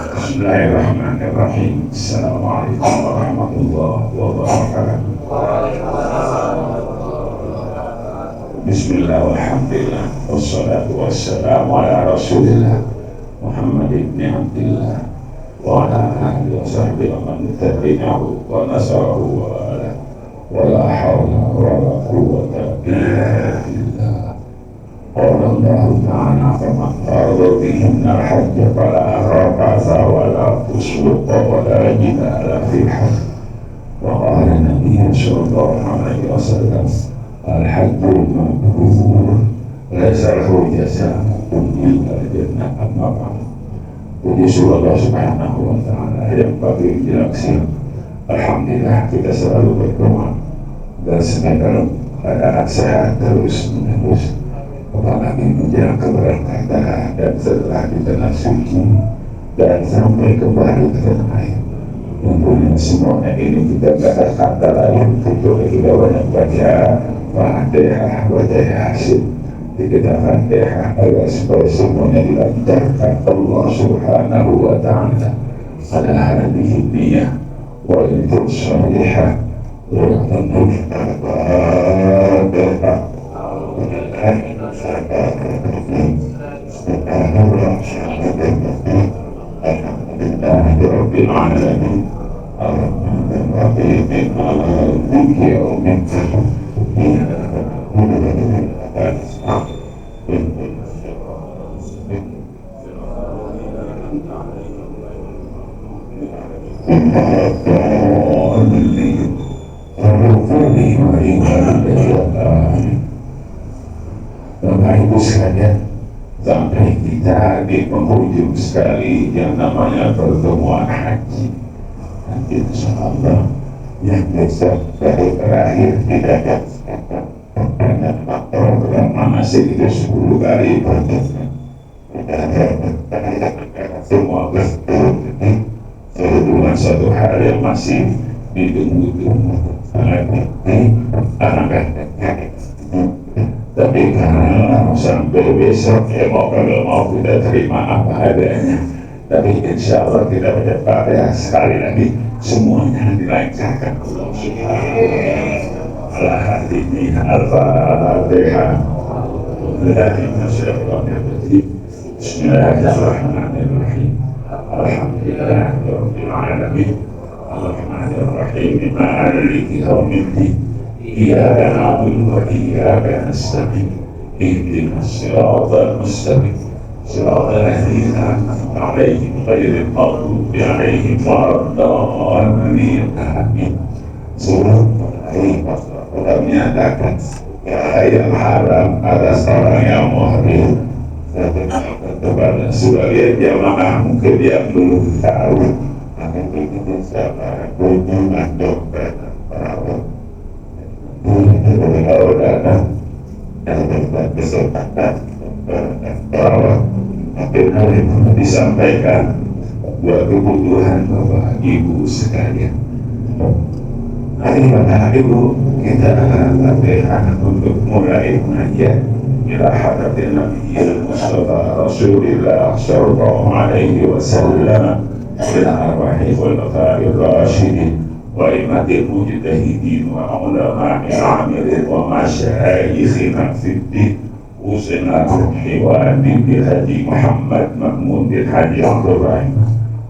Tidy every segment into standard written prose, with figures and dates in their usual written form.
Bismillahirrahmanirrahim. Assalamualaikum warahmatullahi wabarakatuh. Bismillah walhamdulillah wassalatu wassalamu ala rasulillah Muhammad ibn Abdillah wa ala alihi wa sahbihi wa man tabi'ahu wa nasarahu wa ala wa la hawla wa la quwwata illa billah. قال الله تعالى فمن فرض بهن الحج فلا رفث ولا فسوق ولا جدال في الحج. وقال النبي صلى الله عليه وسلم الحج المبرور ليس له جزاء إلا الجنة. أما بعد. Puji syukur Allah Subhanahu wa Ta'ala yang bagi dilaksanakan. Alhamdulillah kita selalu berdoa dan semoga keadaan sehat terus menerus. Apalagi menjelang keberangkatan dan setelah di tanah suci dan sampai kembali ke tanah air. Tentunya semuanya ini kita gak ada kata lain kecuali kita banyak baca Fatihah baca Yasin kita Fatihah agar supaya semuanya dilancarkan Allah Subhanahu wa Ta'ala ala hadhihi niyah wa intul salihah wa tanur Fatihah. Rabbil alamin Ar-Rahman Ar-Rahim Maliki yaumiddin Bapak Ibu sekalian, sampai kita di penghujung sekali yang namanya pertemuan haji. Dan insya Allah yang besok dari terakhir tidak ada program manasik itu 10 kali pertemuan. Semua betul. Hubungan satu hal yang masih ditunggu-tunggu anak-anak. Tapi karena sampai besok ya mau kalau mau kita terima apa adanya. Tapi insya Allah kita berdepan sekali lagi semuanya dilancarkan Allah Subhanahu wa Ta'ala. Ala hadini al-Fatihah. Bismillahirrahmanirrahim. Alhamdulillahirabbil alamin. Ar-Rahmanir-Rahim. Maliki yaumiddin. Iyyaka na'budu wa iyyaka nasta'in. Ihdinas siratal mustaqim. Siratal ladzina an'amta 'alaihim ghairil maghdubi 'alaihim waladdallin. Amin. Surah Al-Baqarah menyatakan yang haram atas orang yang muhrim. Kepada sebagian jamaah mungkin dia belum tahu akan begitu sama kunjungan dompet perawat. Kalau datang yang berkesempatan perawat mungkin hal itu disampaikan buat kebutuhan Bapak Ibu sekalian. Hari Bapak Ibu kita akan latihan untuk mulai pengajian ila hadratin Nabi Mustafa Rasulullah sallallahu alaihi wasallam ila arwahi khulafair rasyidin wa imatil mujtahidin wa ulama'il amilin wa masyayikhina fid din usna ruhi wa bil haji Muhammad Mahmud bin Haji Abdul Rahim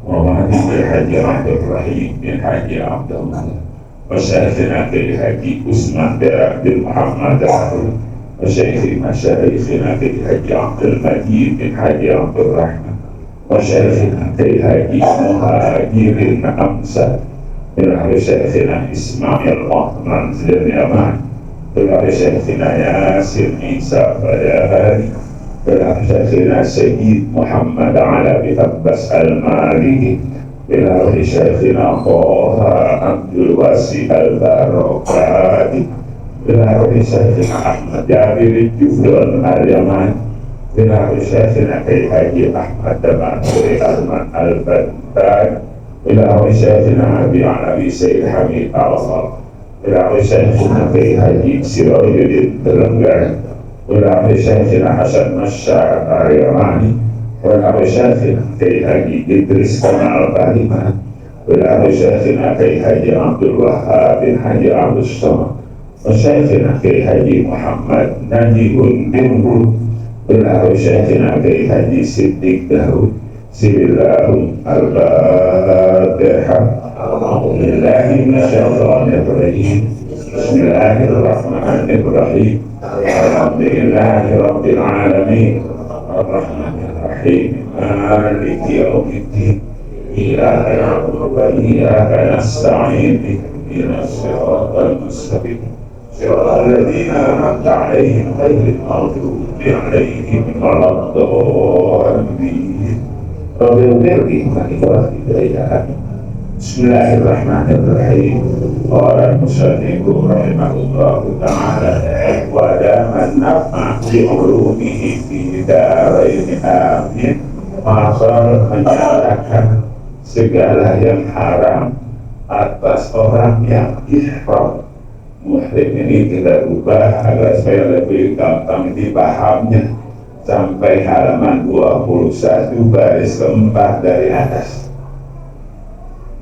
wa wali bil haji Abdul Rahim bin Haji Abdullah wa syakhina bil haji Usman bin Abdul Muhammad wa syakhina bil haji Abdul Majid bin Haji Abdul Rahman wa syakhina bil haji Muhajirin Amsal ila syakhina Ismail Rahman Zilyaman ila syakhina Yasir Isa Fayahari ila syakhina Sayyid Muhammad Alawi Abbas Al-Maliki ila syakhina Taha Abdul Wasi Al-Barakati ila syakhina Ahmad Jabir Jufran Al-Yaman ila syakhina Haji Ahmad Damasri Alman Al-Bantan ila syakhina Abi Alawi Sayyid Hamid Al-Asar ila syakhina Haji Sirajuddin Terenggara ila syakhina Hasan Masyar Al-Yamani والأب شافنا كي حجي إدريس كمال الكلمة والأب شافنا كي حجي عبد الوهاب بن حجي عبد الصمد وشافنا كي حجي محمد نجيب بن هود والأب شافنا كي حجي صديق داود سيد الله الفاتحة أعوذ بالله من الشيطان الرجيم بسم الله الرحمن الرحيم الحمد لله رب العالمين الرحمن الرحيم مالك يوم الدين إياك نعبد وإياك نستعين اهدنا الصراط المستقيم صراط الذين أنعمت عليهم غير المغضوب عليهم ولا الضالين رب اغفر لي ولوالدي بسم الله الرحمن الرحيم قال المصنف رحمه الله تعالى ودام النفع بعلومه في دارين آمين masal menyatakan segala yang haram atas orang yang ihram. Muhrim ini kita ubah agar supaya lebih gampang dipahamnya sampai halaman 21 baris keempat dari atas.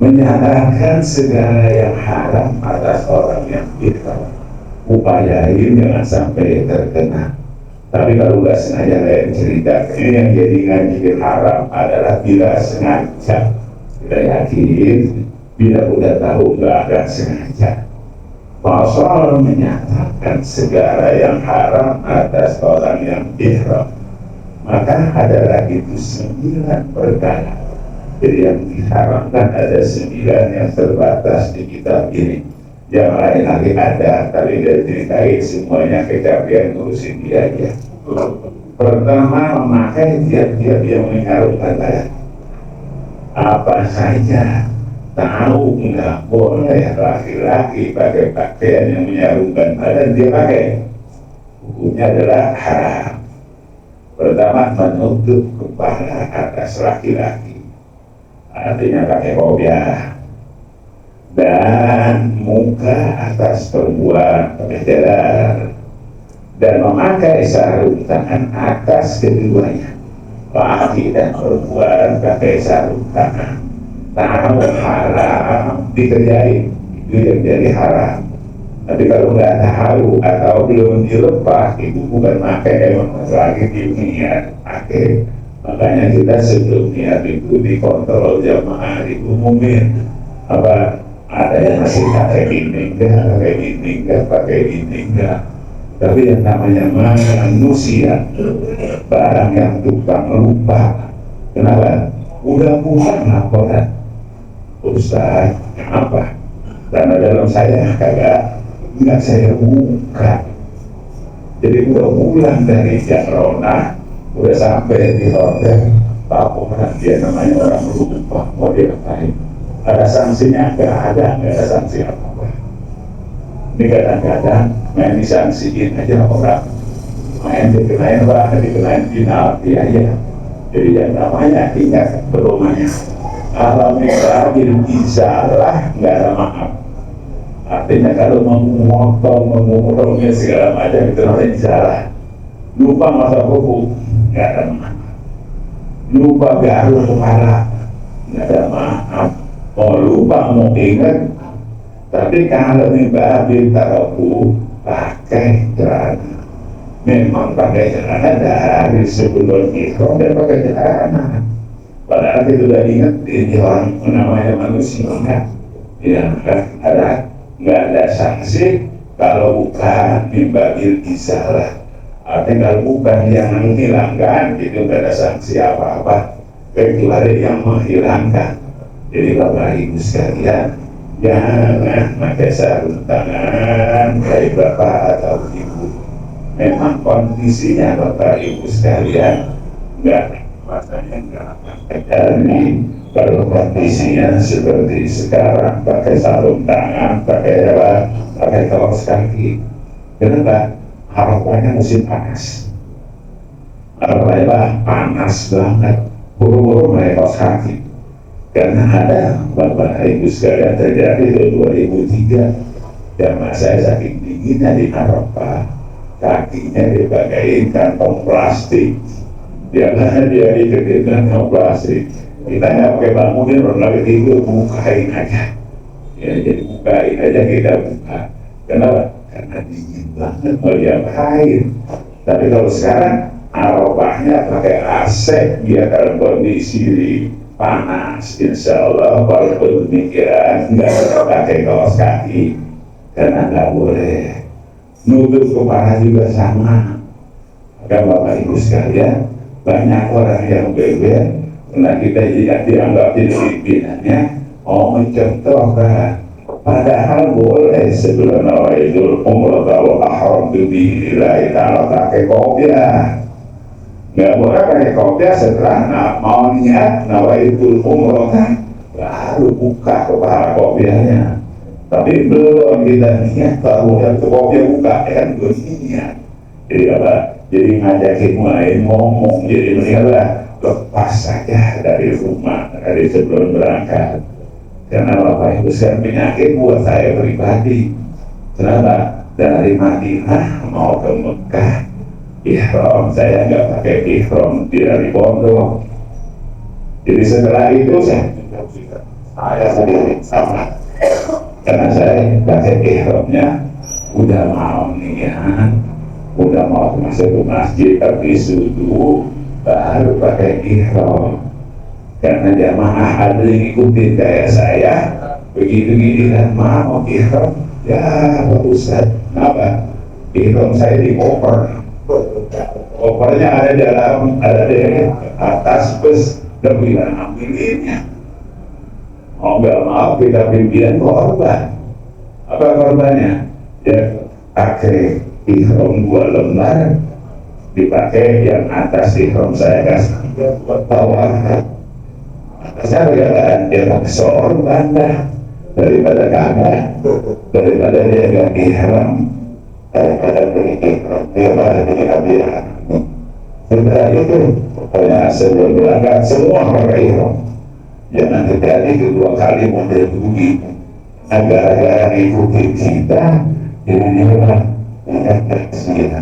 Menyatakan segala yang haram atas orang yang ihram. Upayain jangan sampai terkena. Tapi kalau nggak sengaja lain cerita, ini yang jadi ngaji haram adalah bila sengaja. Kita yakin, bila udah tahu nggak akan sengaja. Pasal menyatakan segala yang haram atas orang yang ihram. Maka ada lagi itu 9 perkara. Jadi yang diharamkan ada 9 yang terbatas di kitab ini. Yang lain lagi ada, tapi dari ceritain semuanya kecapian ngurusin dia aja. Pertama, memakai tiap-tiap yang mengharumkan badan. Apa saja tahu nggak boleh laki-laki pakai pakaian yang mengharumkan badan dia pakai. Hukumnya adalah haram. Pertama, menutup kepala atas laki-laki. Artinya pakai kopiah. Dan muka atas perempuan pakai cadar. Dan memakai sarung tangan atas keduanya. Laki dan perempuan pakai sarung tangan. Tahu haram dikerjain, itu yang jadi haram. Tapi kalau nggak tahu atau belum dilepas, itu bukan pakai, emang lagi niat pakai. Makanya kita sebelum niat itu dikontrol jamaah, diumumin apa ada yang masih pakai ini enggak, pakai ini enggak. Tapi yang namanya manusia, barang yang tukang lupa. Kenapa? Udah bukan laporan Ustaz, apa? Karena dalam saya kagak, enggak saya buka. Jadi udah pulang dari Jarona, udah sampai di hotel, laporan dia namanya orang lupa, mau diapain? Ada sanksinya? Nggak ada sanksi apa-apa. Ini kadang-kadang main disanksiin aja orang, main dikenain penalti aja. Jadi yang namanya ingat berumahnya. Kalau misalnya salah, nggak ada maaf. Artinya kalau memotongnya segala macam itu namanya salah. Lupa masa hukum, nggak ada maaf. Lupa garuh kepala, nggak ada maaf. Mau lupa mau ingat, tapi kalau babi taruh pakai celana, memang pakai celana dari sebelum ikram dan pakai celana. Padahal kita sudah ingat ini orang namanya manusia enggak, ya ada nggak ada sanksi kalau bukan mimbabil isalah. Artinya kalau bukan yang menghilangkan itu nggak ada sanksi apa-apa kecuali yang menghilangkan. Jadi Bapak Ibu sekalian, jangan pakai sarung tangan baik Bapak atau Ibu. Memang kondisinya Bapak Ibu sekalian enggak, makanya enggak terjadi. Kalau kondisinya seperti sekarang pakai sarung tangan, pakai kaos kaki. Kenapa? Harapannya musim panas. Harapannya panas banget. Buru-buru pakai kaos kaki. Karena ada Bapak Ibu sekalian terjadi di 2003 jamaah saya saking dinginnya di Arafah, kakinya dipakai kantong plastik dia ikutin dan operasi. Kita nggak pakai bangunin orang lagi tidur, bukain aja. Ya, jadi bukain aja, kita buka. Kenapa? Karena dingin banget mau diapain. Tapi kalau sekarang Arafahnya pakai AC biar dalam kondisi panas, insya Allah walaupun demikian nggak pakai kaos kaki karena nggak boleh. Nutup kepala juga sama. Maka Bapak Ibu sekalian, banyak orang yang beber karena kita dianggap jadi pimpinannya mencontohkan. Padahal boleh sebelum Nawaidul Umrah kalau ahram billahi ta'ala pakai kopiah. Nggak boleh pakai kopiah setelah mau niat Nawaidul Umrah kan baru buka kepala kopiahnya. Tapi belum kita niat baru yang kopiah buka kan belum niat. Jadi apa? Jadi ngajakin mulai ngomong, jadi mendingan lepas saja dari rumah dari sebelum berangkat. Karena Bapak Ibu sekalian penyakit buat saya pribadi. Kenapa? Dari Madinah mau ke Mekah, ihram saya nggak pakai ihram dari pondok. Jadi setelah itu saya sendiri sama. Karena saya pakai ihramnya udah mau niat, udah mau masuk ke masjid tapi sudu baru pakai ihram. Karena jamaah ada yang ikutin kayak saya begitu giliran mau ihram, ya Pak Ustaz, apa? Ihram saya di koper, kopernya ada dalam, ada di atas bus, dan bilang ambilinnya. Oh nggak mau kita pimpinan korban. Apa korbannya? Ya pakai ihram 2 lembar, dipakai yang atas ihram saya kasih buat tawar. Saya berkata dia seorang banda daripada kagak, daripada dia gak ihram, daripada beri ihram dia pada dikabirkan. Setelah itu pokoknya sebelum berangkat semua pakai ihram. Jangan terjadi kedua kali model begini. Gara-gara ikuti kita jadi dia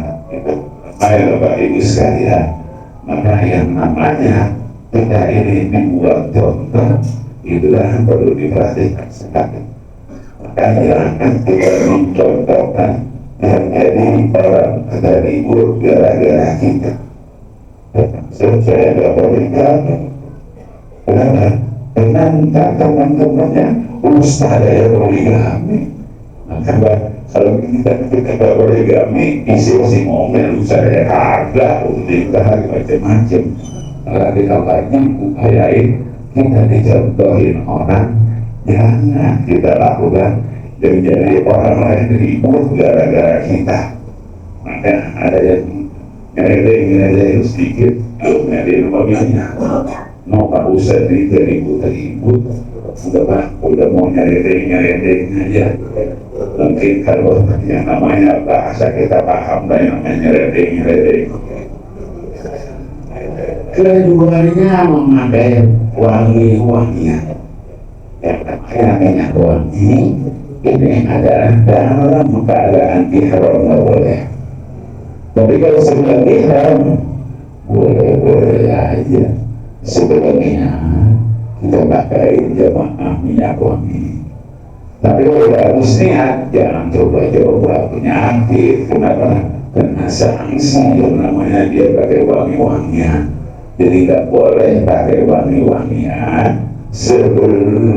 ayo Bapak Ibu sekalian, maka yang namanya kita ini dibuat contoh, itulah yang perlu diperhatikan sekali. Makanya jangan kita mencontohkan yang jadi orang terhibur gara-gara kita. Saya nggak boleh kami. Kenapa? Dengan teman-temannya Ustaz ya poligami. Maka kalau kita nggak poligami, isi momen Ustaz ya harga untuk macam-macam. Kalau kita banyak upayain, kita dicontohin orang, jangan kita lakukan dan jadi orang lain ribut gara-gara kita. Maka ada yang ngereng sedikit, ngereng mobilnya. No Pak Ustaz ini ribut-ribut, udah mau ngereng aja. Mungkin kalau yang namanya bahasa kita paham dan yang namanya ngereng. Keduanya memakai wangi-wangian. Yang namanya wangi ini adalah dalam keadaan ihram nggak boleh. Tapi kalau sebelum ihram boleh aja. Sebelumnya kita pakai jamaah minyak wangi. Tapi kalau harus niat, jangan coba-coba penyakit. Kenapa? Kena sanksi yang namanya dia pakai wangi-wangian. Jadi nggak boleh pakai wangi-wangian sebelum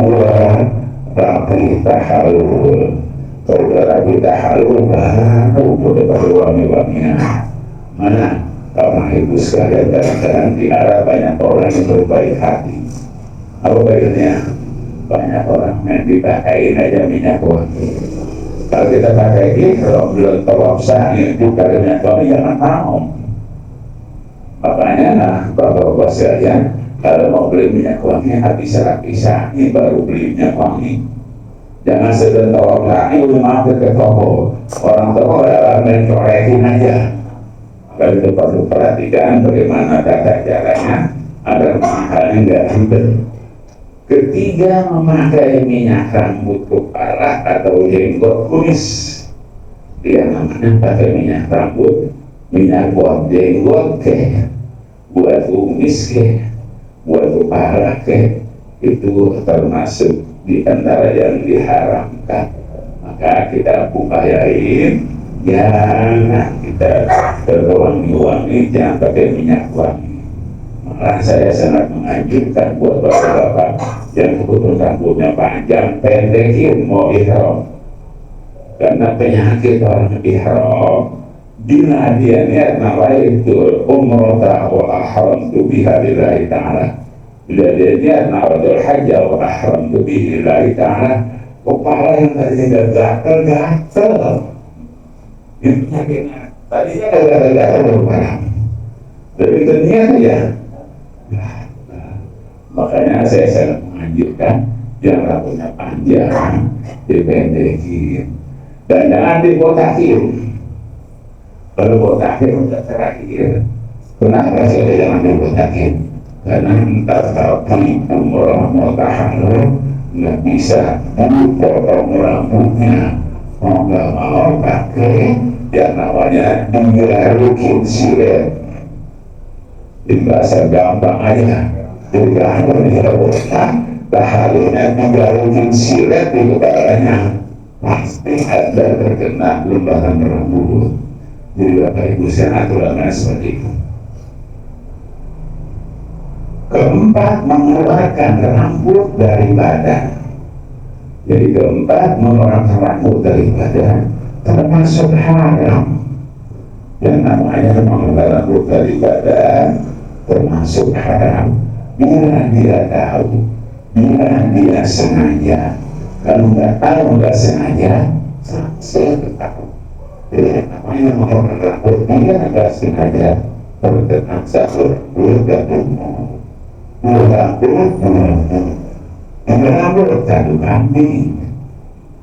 bulan rapi tahallul. Kalau udah rapi tahallul baru boleh pakai wangi-wangian. Mana? Karena ibu sekalian kadang-kadang di Arab banyak orang yang berbaik hati. Apa baiknya? Banyak orang yang dipakain aja minyak wangi. Kalau kita pakai ihram belum tawaf sa'i bukan minyak wangi, jangan mau. Makanya Bapak-bapak sekalian, kalau mau beli minyak wangi habis rapi-rapi ini baru beli minyak wangi. Jangan sedang tawaf sa'i udah mampir ke toko. Orang toko adalah mencorekin aja. Kalau itu perlu perhatikan bagaimana tata caranya agar mahalnya nggak ribet. Ketiga, memakai minyak rambut kepala atau jenggot kumis. Dia namanya pakai minyak rambut, minyak buat jenggot buat kumis buat kepala itu termasuk di antara yang diharamkan. Maka kita upayain jangan kita berwangi-wangi, jangan pakai minyak wangi. Malah saya sangat menganjurkan buat bapak-bapak yang kebetulan rambutnya panjang, pendekin mau ihram. Karena penyakit orang ihram, bila dia niat nawaitul umrah wa ahramtu biha lillahi ta'ala, bila dia niat nawaitul hajjah wa ahramtu biha lillahi ta'ala, kepala yang tadinya gatal itu penyakitnya tadinya gatal dari itu niat ya. Makanya saya sangat menganjurkan yang rambutnya panjang dipendekin dan jangan dibotakin. Kalau botakin udah terakhir. Kenapa saya jangan dibotakin? Karena entar tapi umrah mutahalul nggak bisa dipotong rambutnya, mau nggak mau pakai yang namanya digerarukin silet. Di bahasa gampang aja, digerarukin botak, bahalnya digerarukin silet di kepalanya, pasti ada terkena lembaran rambut. Jadi Bapak Ibu saya aturannya seperti itu. Keempat, mengeluarkan rambut dari badan. Jadi keempat, mengeluarkan rambut dari badan termasuk haram. Yang namanya mengeluarkan rambut dari badan termasuk haram. Bila dia tahu, bila dia sengaja. Kalau nggak tahu, nggak sengaja, saya tahu. Jadi namanya mengeluarkan rambut dia nggak sengaja terkena sahur bergabung. Rambut satu kambing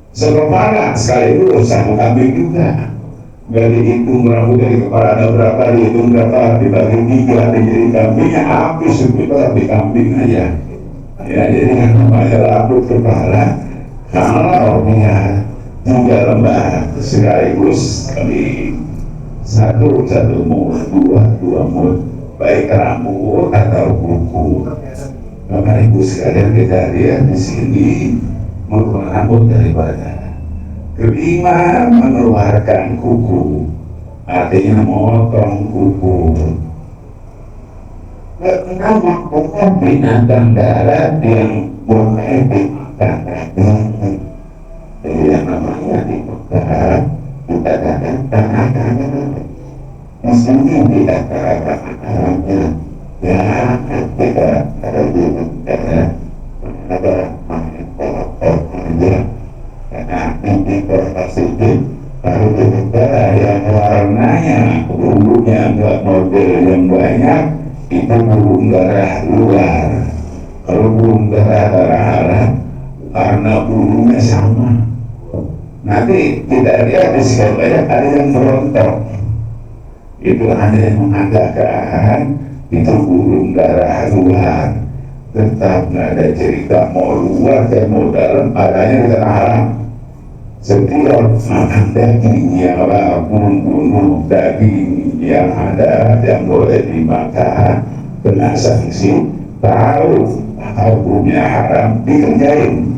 sekepala sekaligus satu kambing juga. Dari hitung rambut dari kepala ada berapa, dihitung berapa, dibagi 3 jadi kambingnya habis itu di kambing aja ya. Jadi namanya rambut kepala kalau dia 3 lembar sekaligus kambing, satu mut, dua mut, baik rambut atau kuku. Bapak Ibu sekalian kita lihat di sini mengeluarkan rambut dari badan. Kelima, mengeluarkan kuku, artinya memotong kuku. Keenam, bukan binatang darat yang boleh dimakan. Jadi yang namanya dimakan kita tanah-tanah. Di sini di antara-antaranya ya kita ada di negara ada karena importasi baru di negara yang warnanya bulunya enggak model yang banyak itu burung darah luar. Kalau burung darah warna bulunya sama, nanti kita lihat di sini banyak ada yang berontok. Itu ada yang mengatakan itu burung darah luar, tetap nggak ada cerita mau luar dan mau dalam, adanya di tanah haram. Setiap makan daging yang bunuh daging yang ada yang boleh dimakan kena sanksi. Tahu hukumnya haram dikerjain,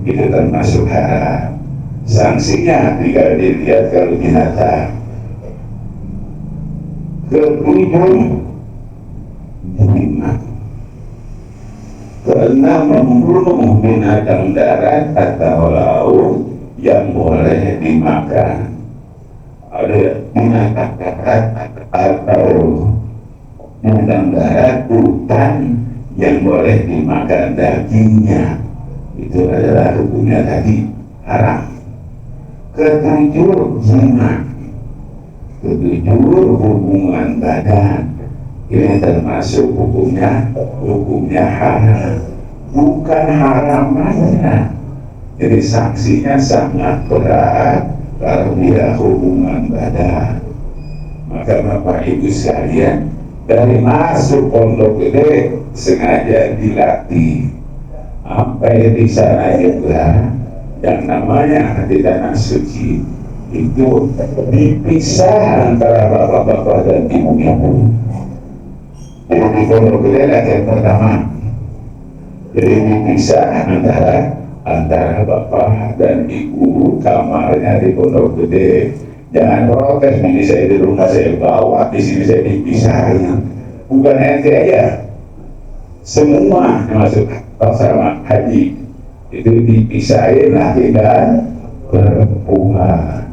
itu termasuk haram. Sanksinya jika dilihat kalau binatang. Ketujuh, karena membunuh binatang darat atau laut yang boleh dimakan. Ada binatang darat atau binatang darat hutan yang boleh dimakan dagingnya, itu adalah hukumnya tadi haram. Ketujuh, zina. Ketujuh, hubungan badan. Ini termasuk hukumnya haram, bukan haram aja. Jadi sanksinya sangat berat kalau dia hubungan badan. Maka Bapak Ibu sekalian, dari masuk pondok gede sengaja dilatih sampai di sana juga yang namanya di tanah suci itu dipisah antara bapak-bapak dan ibu-ibu. Jadi di pondok gede latihan pertama, jadi dipisah antara bapak dan ibu kamarnya di pondok gede. Jangan protes, ini saya di rumah saya bawa, di sini saya dipisahin. Bukan ente aja, semua masuk bersama haji itu dipisahin laki dan perempuan.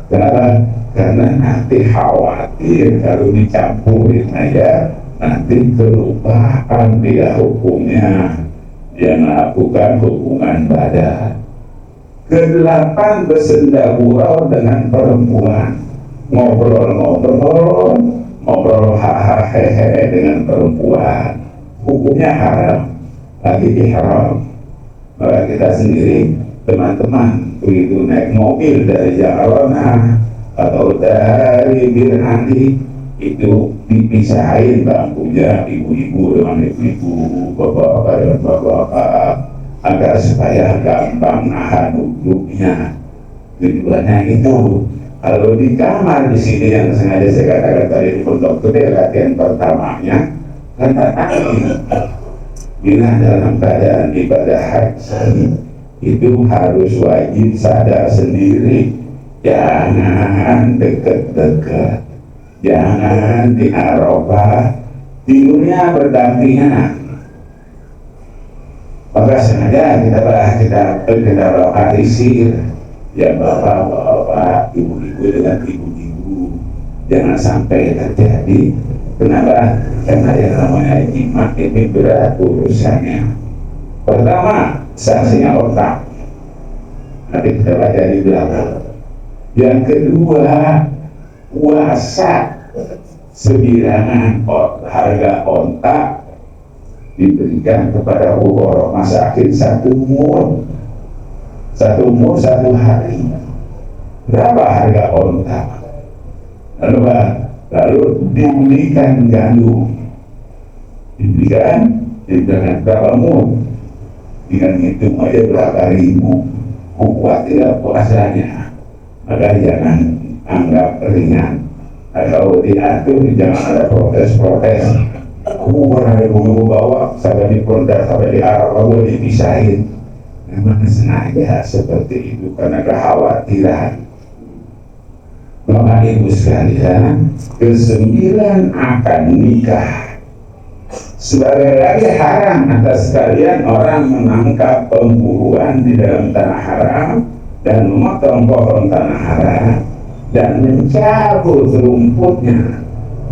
Kenapa? Karena nanti khawatir kalau dicampurin aja nanti kelupaan dia hukumnya, dia melakukan hubungan badan. Kedelapan bersenda gurau dengan perempuan, ngobrol hahaha dengan perempuan, hukumnya haram, lagi diharam. Maka kita sendiri, teman-teman, begitu naik mobil dari Jakarta atau dari Birhani, itu dipisahin bangkunya ibu-ibu dengan ibu-ibu, bapak-bapak dengan bapak-bapak, agar supaya gampang nahan duduknya. Tujuannya itu. Kalau di kamar di sini yang sengaja saya katakan tadi di pondok gede latihan pertamanya, karena nanti bila dalam keadaan ibadah haji itu harus wajib sadar sendiri, jangan deket-deket, jangan di Arafah, tidurnya berdampingan. Maka sengaja kita lokalisir ya bapak-bapak, ibu-ibu dengan ibu-ibu, jangan sampai terjadi. Kenapa? Karena yang namanya jimat ini berat urusannya. Pertama, sanksinya otak, nanti kita baca di belakang. Yang kedua, puasa sebilangan harga ontak diberikan kepada orang masakin satu mur satu hari. Berapa harga ontak? Lalu dibelikan gandum, dibelikan berapa mur, dengan hitung aja berapa ribu. Kuat tidak puasanya, maka jangan anggap ringan. Kalau diatur jangan ada protes-protes. Aku pernah dulu bawa sampai di Ponda, sampai di Arab, aku dipisahin. Memang sengaja seperti itu karena kekhawatiran. Bapak Ibu sekalian, ke-9 akan nikah. Sebagai lagi haram atas sekalian orang menangkap pemburuan di dalam tanah haram dan memotong pohon tanah haram dan mencabut rumputnya.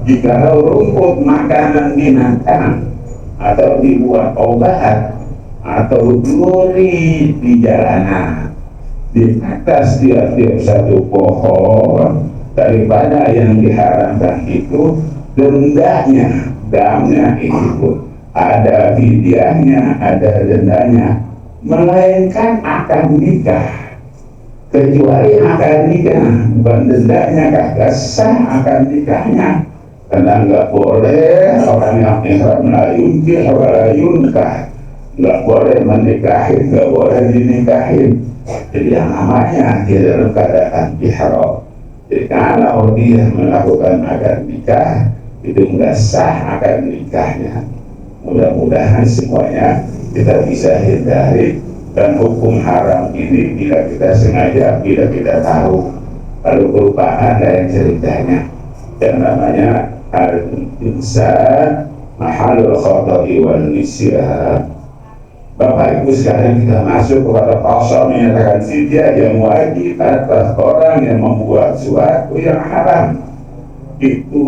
Jika rumput makanan binatang atau dibuat obat atau duri di jalanan, di atas tiap-tiap satu pohon daripada yang diharamkan itu, damnya itu ada fidyahnya, ada dendanya, melainkan akan nikah. Kecuali akan nikah, bukan dendanya, kagak sah akan nikahnya. Karena nggak boleh orang yang ihram la yunkah, nggak boleh menikahi, nggak boleh dinikahin. Jadi yang namanya dia dalam keadaan ihram. Jadi kalau dia melakukan akad nikah, itu nggak sah akad nikahnya. Mudah-mudahan semuanya kita bisa hindari, dan hukum haram ini bila kita sengaja, bila kita tahu. Kalau kelupaan dari ceritanya, yang namanya al-insan mahalul khata'i wal nisyan. Bapak Ibu sekalian, kita masuk kepada pasal menyatakan fidyah yang wajib atas orang yang membuat suatu yang haram. Itu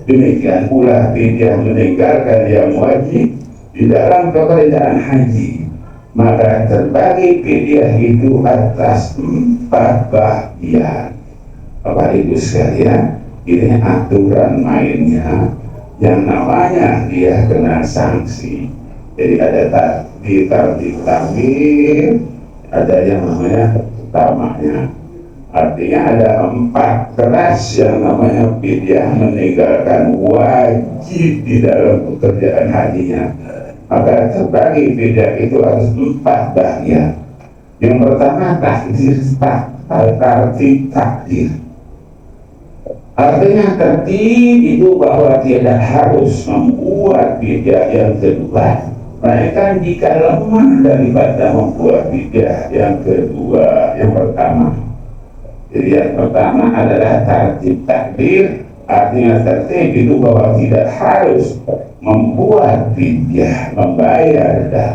demikian pula fidyah meninggalkan yang wajib di dalam pekerjaan haji. Maka terbagi fidyah itu atas 4 bagian. Bapak Ibu sekalian, ini aturan mainnya yang namanya dia kena sanksi. Jadi ada takdir, ada yang namanya utamanya. Artinya ada 4 keras yang namanya fidyah meninggalkan wajib di dalam pekerjaan hajinya. Maka terbagi fidyah itu harus 4 bagian. Yang pertama takdir. Artinya tertib itu bahwa tidak harus membuat bid'ah yang kedua. Mereka jika lemah daripada membuat bid'ah yang kedua, yang pertama. Jadi yang pertama adalah tertib takdir. Artinya tertib itu bahwa tidak harus membuat bid'ah, membayar dah.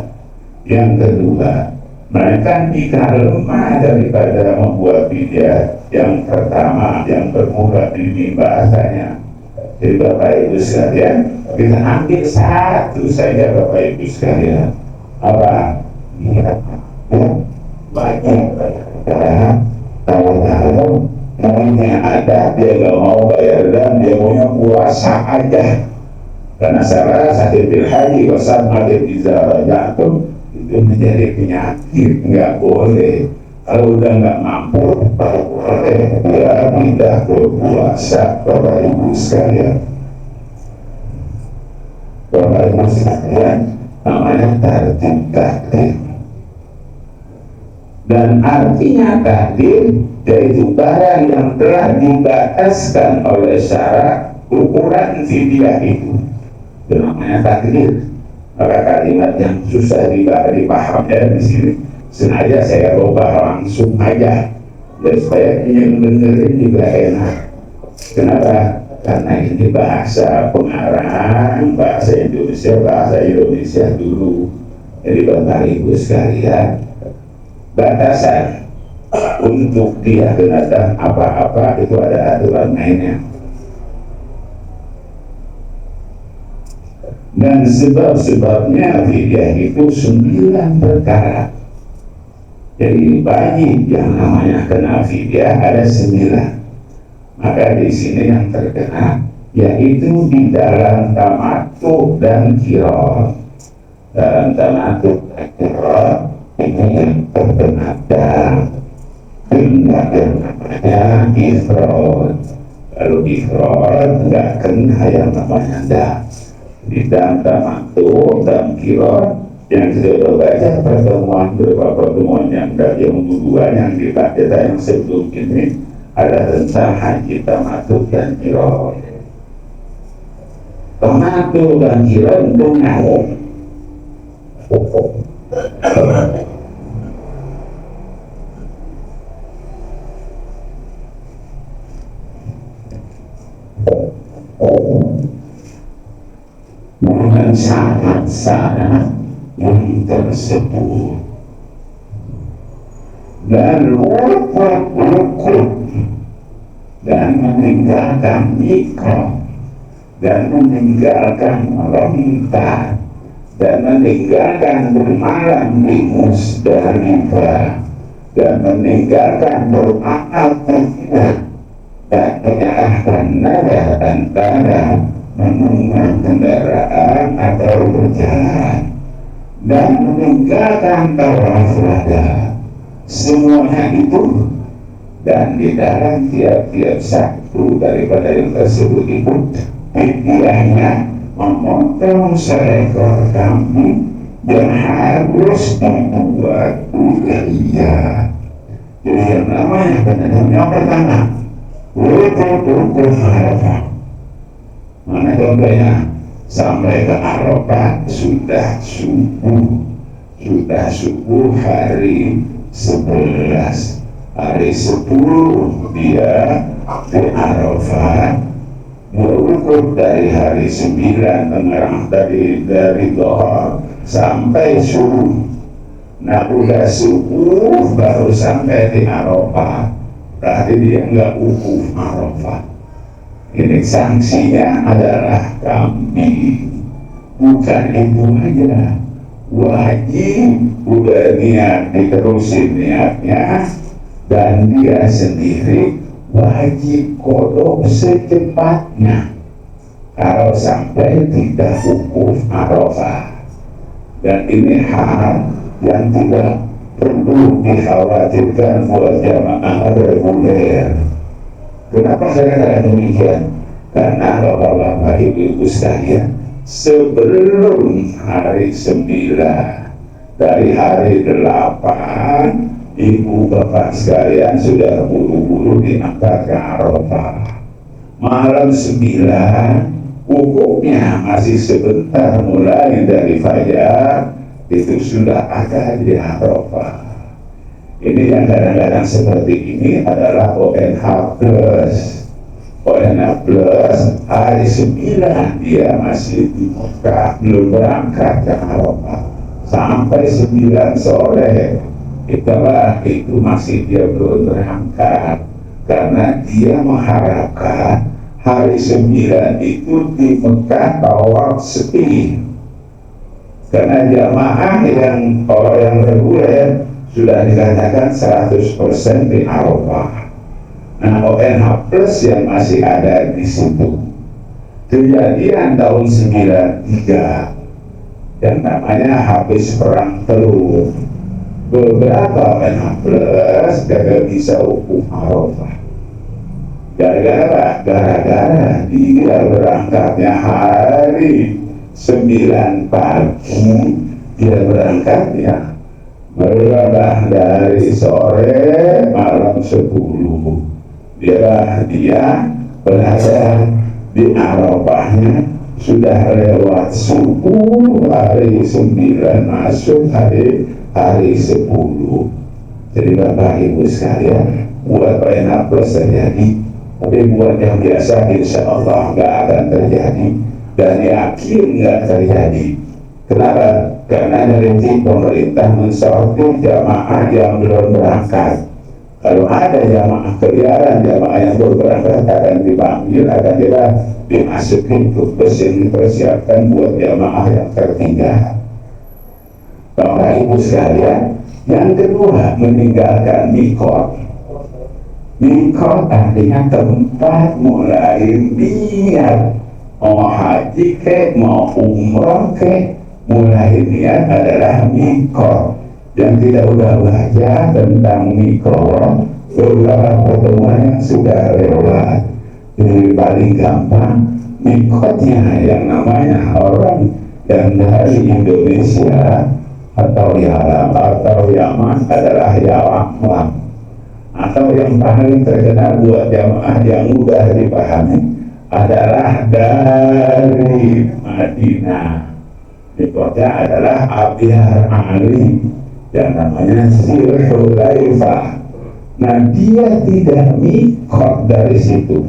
Yang kedua, mereka jika lemah daripada membuat bid'ah yang pertama, yang bermula ini bahasanya. Jadi Bapak Ibu sekalian, kita ambil satu saja Bapak Ibu sekalian. Apa? Ya, banyak. Tahu-tahu namanya ada, dia nggak mau bayar dan dia maunya puasa aja. Karena salah sakit haji wasab mati izah jatuh itu menjadi penyakit, nggak boleh. Kalau udah nggak mampu, baru boleh dia pindah ke puasa. Bapak Ibu sekalian, Bapak Ibu sekalian, namanya tertib takdir. Dan artinya takdir yaitu barang yang telah dibataskan oleh syarat ukuran fidyah itu. Itu namanya takdir. Maka kalimat yang susah dipahami di sini sengaja saya ubah langsung aja, dan supaya yang dengerin juga enak. Kenapa? Karena ini bahasa pengarang, bahasa Indonesia dulu. Jadi Bapak Ibu sekalian, batasan untuk dia kenakan apa-apa itu ada aturan mainnya. Dan sebab-sebabnya fidyah itu 9 perkara. Jadi bagi yang namanya kena fidyah ada 9. Maka di sini yang terkena yaitu di dalam tamattu dan qirah. Dalam tamattu dan qirah ini yang terkena dengan namanya ifrad. Kalau ifrad nggak kena yang namanya dah. Di dalam tamattu dan qirah yang sudah baca beberapa pertemuan yang dari yang kedua yang dibaca yang sebelum ini ada tentang haji tamattu dan qirah. Tamattu dan qirah itu ngawur. Bukan syarat-syarat yang tersebut dan rukun dan meninggalkan mikro dan meninggalkan meminta dan meninggalkan bermalam di Musdalifah dan meninggalkan beramal tidak dan menyerahkan nadar antara menunggang kendaraan atau berjalan dan meninggalkan tawaf wada. Semuanya itu dan di dalam tiap-tiap satu daripada yang tersebut itu fidyahnya memotong seekor kambing yang harus dibuat udhiyah. Jadi yang namanya yang pertama rukun Arafah. Mana contohnya sampai ke Arafah sudah subuh hari 11, hari 10 dia di Arafah berwukuf dari hari 9 tengah dari Dhuhr sampai subuh. Nah udah subuh baru sampai di Arafah, berarti dia nggak wukuf Arafah. Ini sanksinya adalah kambing. Bukan itu aja, wajib udah niat diterusin niatnya, dan dia sendiri wajib kodok secepatnya kalau sampai tidak wukuf Arafah. Dan ini hal yang tidak perlu dikhawatirkan buat jamaah reguler. Kenapa saya katakan demikian? Karena Bapak-Bapak Ibu-Ibu sekalian, sebelum hari 9 dari hari 8 Ibu Bapak sekalian sudah buru-buru diangkat ke Arafah. malam 9 wukufnya masih sebentar mulai dari fajar itu sudah ada di Arafah. Ini yang kadang-kadang seperti ini adalah ONH plus. ONH plus hari 9 dia masih di Mekah, belum berangkat ke Arafah sampai 9 sore. Itulah itu masih dia belum berangkat karena dia mengharapkan hari 9 itu di Mekah tawaf sepi. Karena jamaah yang kalau yang reguler sudah dikatakan 100% di Arafah. Nah, ONH plus yang masih ada di situ. Kejadian tahun 93 yang namanya habis perang Teluk. Beberapa ONH plus gagal bisa wukuf Arafah. Gara-gara dia berangkatnya hari 9 pagi, dia berangkatnya berangkat dari sore malam 10. Dia berada di Arafahnya sudah lewat subuh hari 9 masuk hari 10. Jadi Bapak Ibu sekalian, buat ONH plus terjadi. Tapi buat yang biasa insya Allah nggak akan terjadi dan yakin nggak terjadi. Kenapa? Karena dari tim pemerintah mensortir jamaah yang belum berangkat. Kalau ada jamaah keliaran, jamaah yang belum berangkat akan dipanggil, akan dimasukin ke bus yang dipersiapkan buat jamaah yang tertinggal. Bapak Ibu sekalian, yang kedua meninggalkan mikot. Mikot artinya tempat mulai niat, mau haji ke, mau umroh ke, mulai niat adalah mikot. Yang tidak udah baca tentang mikot, beberapa pertemuan yang sudah lewat. Jadi paling gampang, mikotnya yang namanya orang yang dari Indonesia atau Yalam atau Yaman adalah Yalam. Atau yang paling terkenal buat jamaah yang mudah dipahami adalah dari Madinah. Mikotnya adalah Abyar Ali yang namanya Zulhulaifah. Nah, dia tidak mikot dari situ.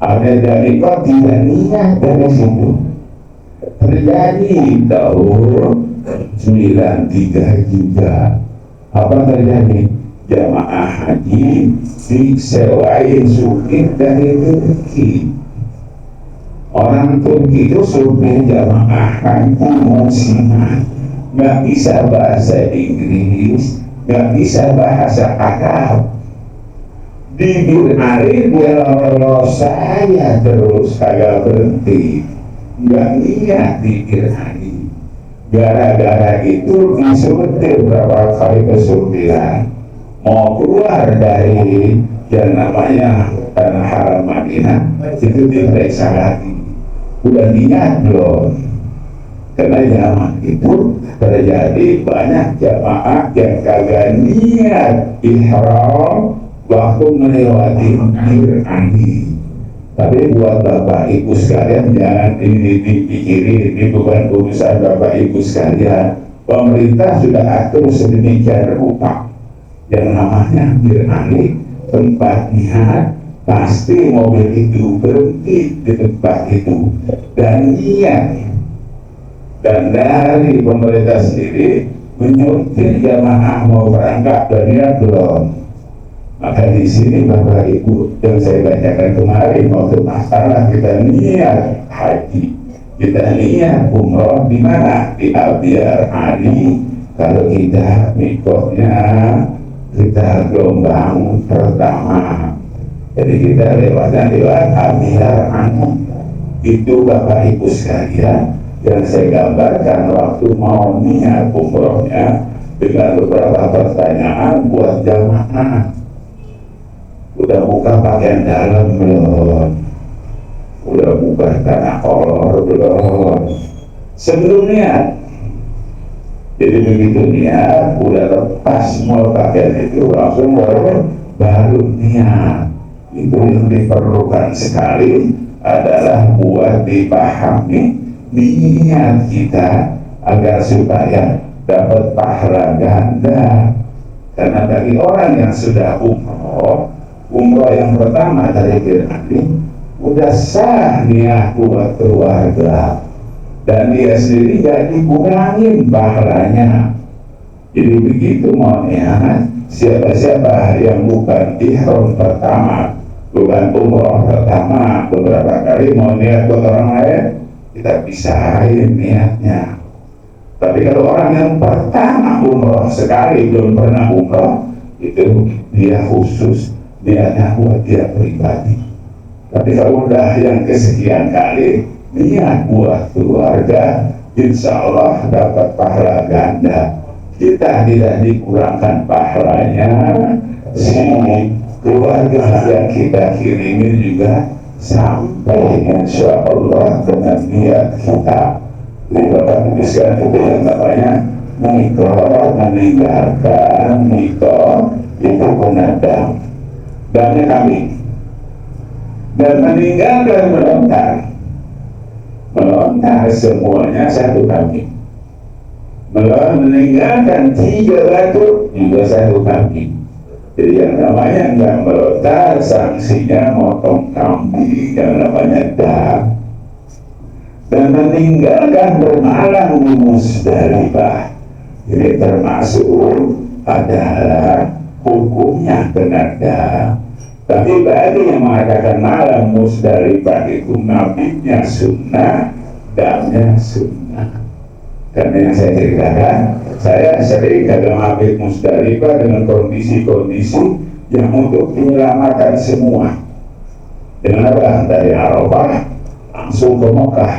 Ada dari mikot tidak niat dari situ. Terjadi tahun 93 juga. Apa terjadi? Jamaah haji disewain supir dari Turki. Orang Turki itu supir jamaah haji musiman, nggak bisa bahasa Inggris, nggak bisa bahasa Arab. Di hari dia lolos saya terus kagak berhenti, nggak niat di hari. Gara-gara itu disuntik berapa kali kesulitan. Mau keluar dari yang namanya tanah haram Madinah itu diperiksa lagi, udah niat belum? Karena zaman itu terjadi banyak jamaah yang kagak niat ihram waktu melewati air Ani. Tapi buat Bapak Ibu sekalian, jangan ini dipikirin, ini bukan urusan Bapak Ibu sekalian. Pemerintah sudah atur sedemikian rupa yang namanya Ali, tempat niat, pasti mobil itu berhenti di tempat itu dan niat. Dan dari pemerintah sendiri menyuntik jamaah mau berangkat dan niat belum. Maka di sini Bapak Ibu yang saya bacakan kemarin waktu masalah kita niat haji, kita niat umroh di mana? Di Abyar Ali. Kalau kita mikotnya kita gelombang pertama, jadi kita lewat Abyar Ali. Itu Bapak Ibu sekalian yang saya gambarkan waktu mau niat umrohnya dengan beberapa pertanyaan buat jamaah. Udah buka pakaian dalam belum? Udah buka tanah kolor belum? Sebelum niat. Jadi begitu niat, udah lepas semua pakaian itu langsung baru niat. Itu yang diperlukan sekali adalah buat dipahami niat kita agar supaya dapat pahala ganda. Karena bagi orang yang sudah umroh yang pertama dari Nabi udah sah niat buat keluarga, dan dia sendiri gak dikurangin pahalanya. Jadi begitu mau niat, siapa-siapa yang bukan ihram pertama, bukan umroh pertama, beberapa kali mau niat buat orang lain, kita pisahin niatnya. Tapi kalau orang yang pertama umroh sekali, belum pernah umroh, itu dia khusus niatnya buat dia pribadi. Tapi kalau udah yang kesekian kali niat buat keluarga, insya Allah dapat pahala ganda. Kita tidak dikurangkan pahalanya, si keluarga yang kita kirimin juga sampai insya Allah dengan niat kita. Di Bapak tuliskan itu yang namanya meninggalkan nikah itu penadam damnya kami, dan meninggalkan melontar semuanya satu kami, meninggalkan 3 batu juga satu kami. Jadi yang namanya nggak melontar sanksinya motong kambing, yang namanya dam. Dan meninggalkan bermalam di Musdalifah ini termasuk adalah hukumnya benar dam. Tapi bagi yang mengatakan malam Musdalifah itu nabinya sunnah, damnya sunnah. Karena yang saya ceritakan, saya sering kadang mabit Musdalifah dengan kondisi-kondisi yang untuk menyelamatkan semua. Dengan apa? Dari Arafah langsung ke Mekah.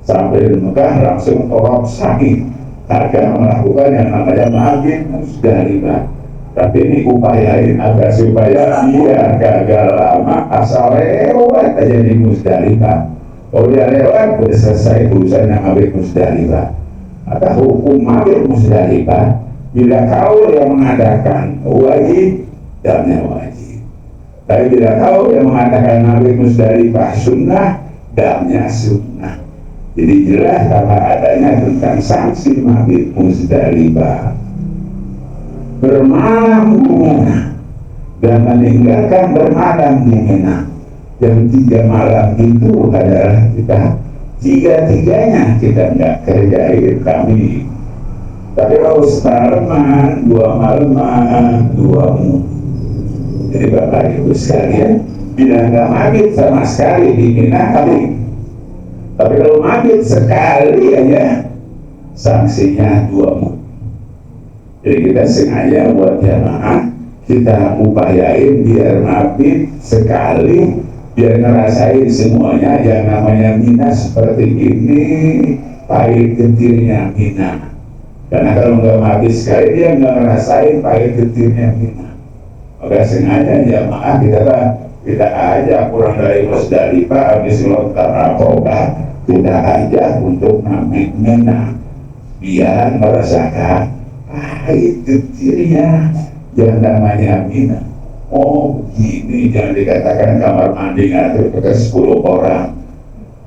Sampai di Mekah langsung orang sakit akan melakukan yang namanya mabit Musdalifah. Tapi ini upayain agar supaya dia gagal lama, asal lewat aja di Musdalifah. Kalau dia lewat, sudah selesai urusannya mabit Musdalifah. Ada hukum mabit Musdalifah, bila kau yang mengadakan wajib, damnya wajib. Tapi bila kau yang mengatakan mabit Musdalifah sunnah, damnya sunnah. Jadi jelas apa adanya tentang sanksi mabit Musdalifah. Bermalam di Mina dan meninggalkan bermalam di Mina. Yang 3 malam itu adalah kita tiga-tiganya kita nggak kerjain kami. Tapi kalau semalaman, 2 malaman, 2 mu. Jadi Bapak Ibu sekalian, bila nggak mabit sama sekali di Mina kali. Tapi kalau mabit sekali aja, sanksinya 2 mu. Jadi kita sengaja buat jamaah, kita upayain biar mabit sekali, biar ngerasain semuanya yang namanya Mina seperti ini, pahit getirnya Mina. Karena kalau nggak mabit sekali, dia nggak ngerasain pahit getirnya Mina. Maka sengaja jamaah kita ajak pulang dari Musdalifah habis lontar Aqabah, kita ajak untuk mabit Mina biar merasakan pahit getirnya yang namanya Mina. Oh begini, jangan dikatakan kamar mandi ngantri pakai 10 orang,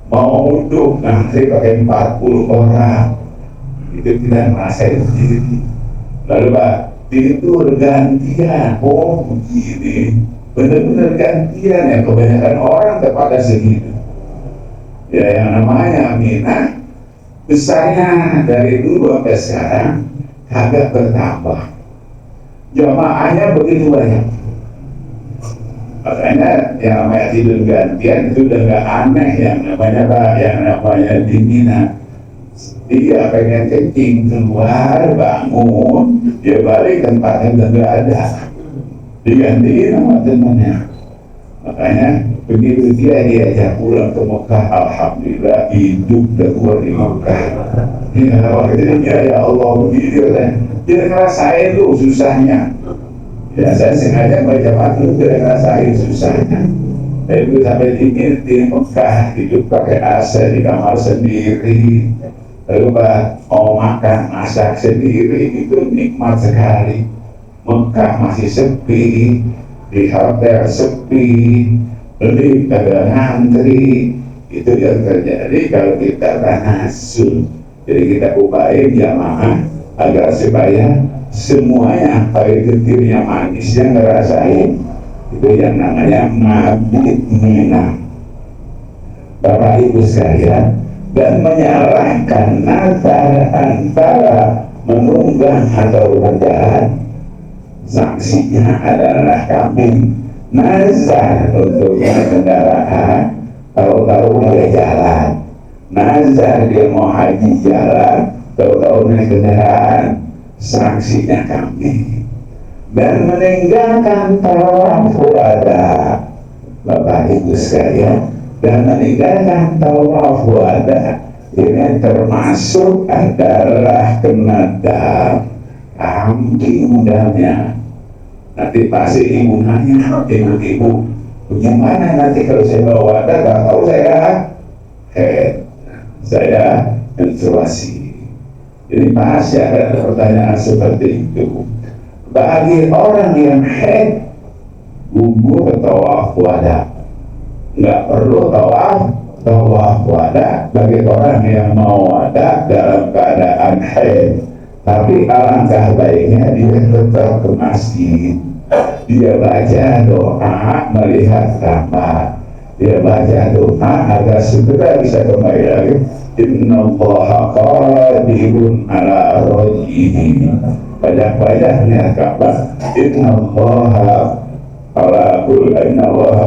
mau duduk ngantri pakai 40 orang, itu tidak merasain sendiri. Lalu Pak, tidur gantian. Oh begini, benar-benar gantian ya, kebanyakan orang kepada segitu. Ya yang namanya Mina besarnya dari dulu sampai sekarang agak bertambah, jamaahnya begitu banyak. Makanya yang namanya tidur gantian itu udah gak aneh. Yang namanya Pak, yang namanya di Mina, dia pengen kencing keluar, bangun, dia balik tempatnya udah gak ada, digantiin sama temannya. Makanya begitu dia diajak pulang ke Mekah, alhamdulillah hidup dan keluar di Mekah. Ya waktunya ya Allah begitu kan, dia ngerasain tuh susahnya. Ya saya sengaja baca waktu dia ngerasain susahnya. Tapi itu sampai dingin di Mekah, hidup pakai AC di kamar sendiri. Lalu Pak mau makan masak sendiri, itu nikmat sekali. Mekah masih sepi, di hotel sepi, beli kagak ngantri. Itu yang terjadi kalau kita tanasul. Jadi kita upayain jamaah agar supaya semuanya baik getirnya manisnya ngerasain. Itu yang namanya mabit minah. Bapak Ibu sekalian, dan menyalahkan antara menunggang atau berjalan, sanksinya adalah kambing nazar untuk kendaraan. Tahu-tahu naik jalan, nazar dia mau haji jalan, tahu-tahu naik kendaraan, sanksinya kambing. Dan meninggalkan tawaf wada, Bapak Ibu sekalian, dan meninggalkan tawaf wada ini termasuk adalah kena dam kambing damnya. Nanti pasti ibu nanya, ibu-ibu bagaimana nanti kalau saya bawa wada, gak tahu saya menstruasi. Jadi pasti ada pertanyaan seperti itu. Bagi orang yang head, gugur tawaf wada, nggak perlu tawaf wada bagi orang yang mau wada dalam keadaan haid. Tapi alangkah baiknya dia tetap ke masjid, dia baca doa melihat kamar, dia baca doa agar segera bisa kembali lagi. Innallaha qadirun ala raj'ihi, banyak-banyaknya kabar innallaha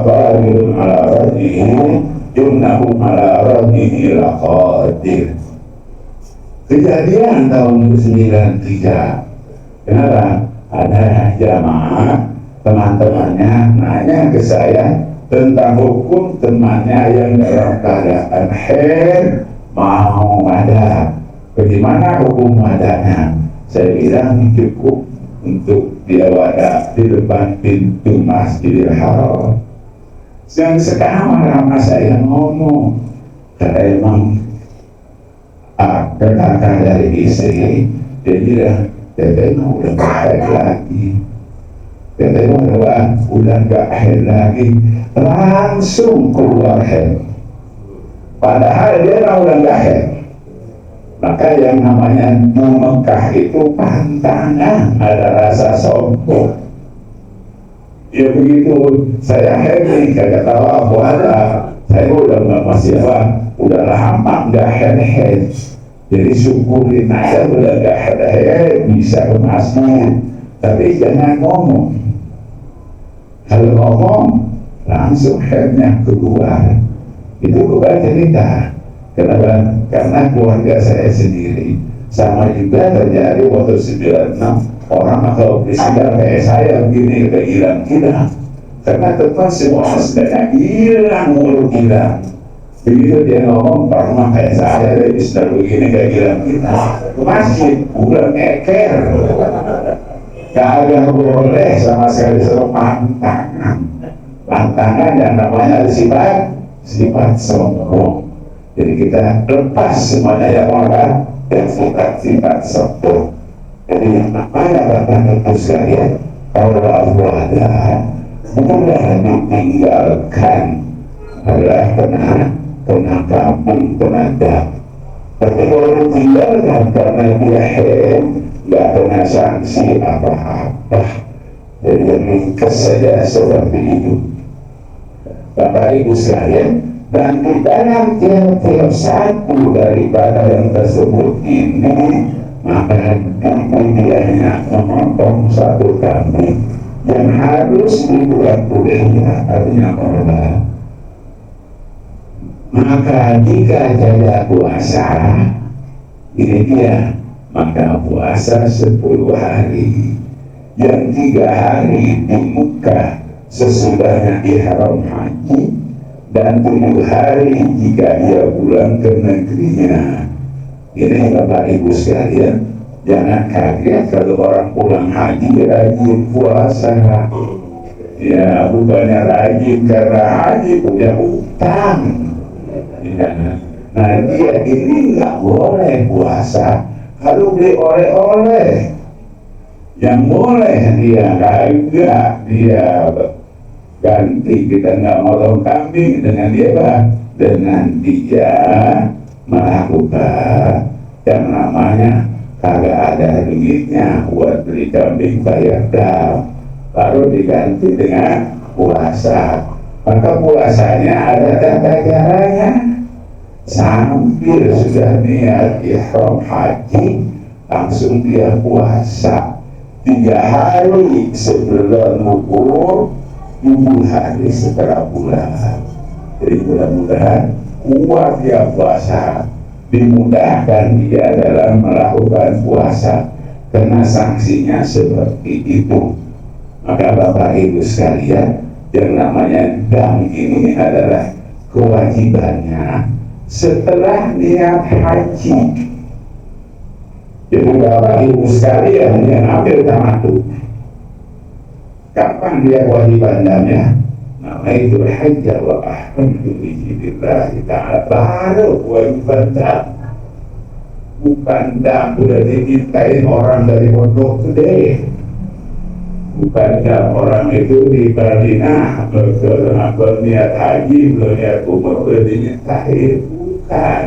qadirun ala raj'ihi innahu ala raj'ihi laqadir. Kejadian tahun 93, kenapa? Ada jamaah teman-temannya nanya ke saya tentang hukum temannya yang dalam keadaan haid mau wada. Bagaimana hukum wadanya? Saya bilang cukup untuk dia wada di depan pintu Masjidil Haram. Dan sekarang lama saya ngomong, karena emang kakak dari istri, dia bilang, teteh udah gak haid lagi, teteh udah gak haid lagi, langsung keluar haid. Padahal dia udah gak haid. Maka yang namanya di Mekah itu pantangan, ada rasa sombong. Ya begitu saya happy, kagak tahu apa ada, saya udah nggak masih udah lama nggak head. Jadi syukurin aja udah nggak head, bisa ke masjid. Tapi jangan ngomong. Kalau ngomong langsung headnya keluar. Itu bukan cerita. Kenapa? Karena keluarga saya sendiri sama juga terjadi waktu 96 orang kalau disidang kayak saya begini kehilang-hilang, karena teman semua sedang hilang mulu hilang. Begitu dia ngomong pernah kayak saya dari sedang begini kehilang-hilang ke masjid udah ngeker, kagak boleh sama sekali. Suruh pantangan yang namanya sifat sombong. Jadi kita lepas semuanya yang orang dan sifat sombong. Jadi yang namanya Bapak Ibu sekalian, kalau Allah ada mudah ditinggalkan adalah kena kampung, kena dam. Tapi kalau ditinggalkan karena dia head, nggak kena sanksi apa-apa. Jadi ringkas saja seperti itu, Bapak Ibu sekalian. Dan di dalam tiap-tiap satu daripada yang tersebut ini, maka kemudiannya memotong satu kambing yang harus dibuat budaya, artinya korban. Maka jika jaya puasa, ini dia, maka puasa 10 hari, yang 3 hari di Mekah sesudahnya ihram haji, dan 7 hari jika dia pulang ke negerinya. Ini Bapak Ibu sekalian, jangan kaget kalau orang pulang haji rajin puasa. Ya bukannya rajin karena haji punya utang ya. Nah dia ini nggak boleh puasa kalau beli oleh-oleh. Yang boleh dia kagak dia ganti, kita nggak motong kambing dengan dia dengan dia melakukan yang namanya kagak ada duitnya buat beli kambing bayar dam, baru diganti dengan puasa. Maka puasanya ada tata caranya. Sambil sudah niat ihram haji, langsung dia puasa 3 hari sebelum wukuf, 7 hari setelah bulan. Jadi mudah-mudahan kuat dia puasa, dimudahkan dia dalam melakukan puasa, karena sanksinya seperti itu. Maka Bapak Ibu sekalian, yang namanya dam ini adalah kewajibannya setelah niat haji. Jadi Bapak Ibu sekalian yang ambil tamattu, kapan dia kewajiban damnya? Nama itu hajjah wa ahkamtu bijidillahi ta'ala, baru kewajiban dam. Bukan dam udah dimintain orang dari pondok gede, bukan dam orang itu di Madinah belum niat haji, belum niat umroh udah dimintain. Bukan.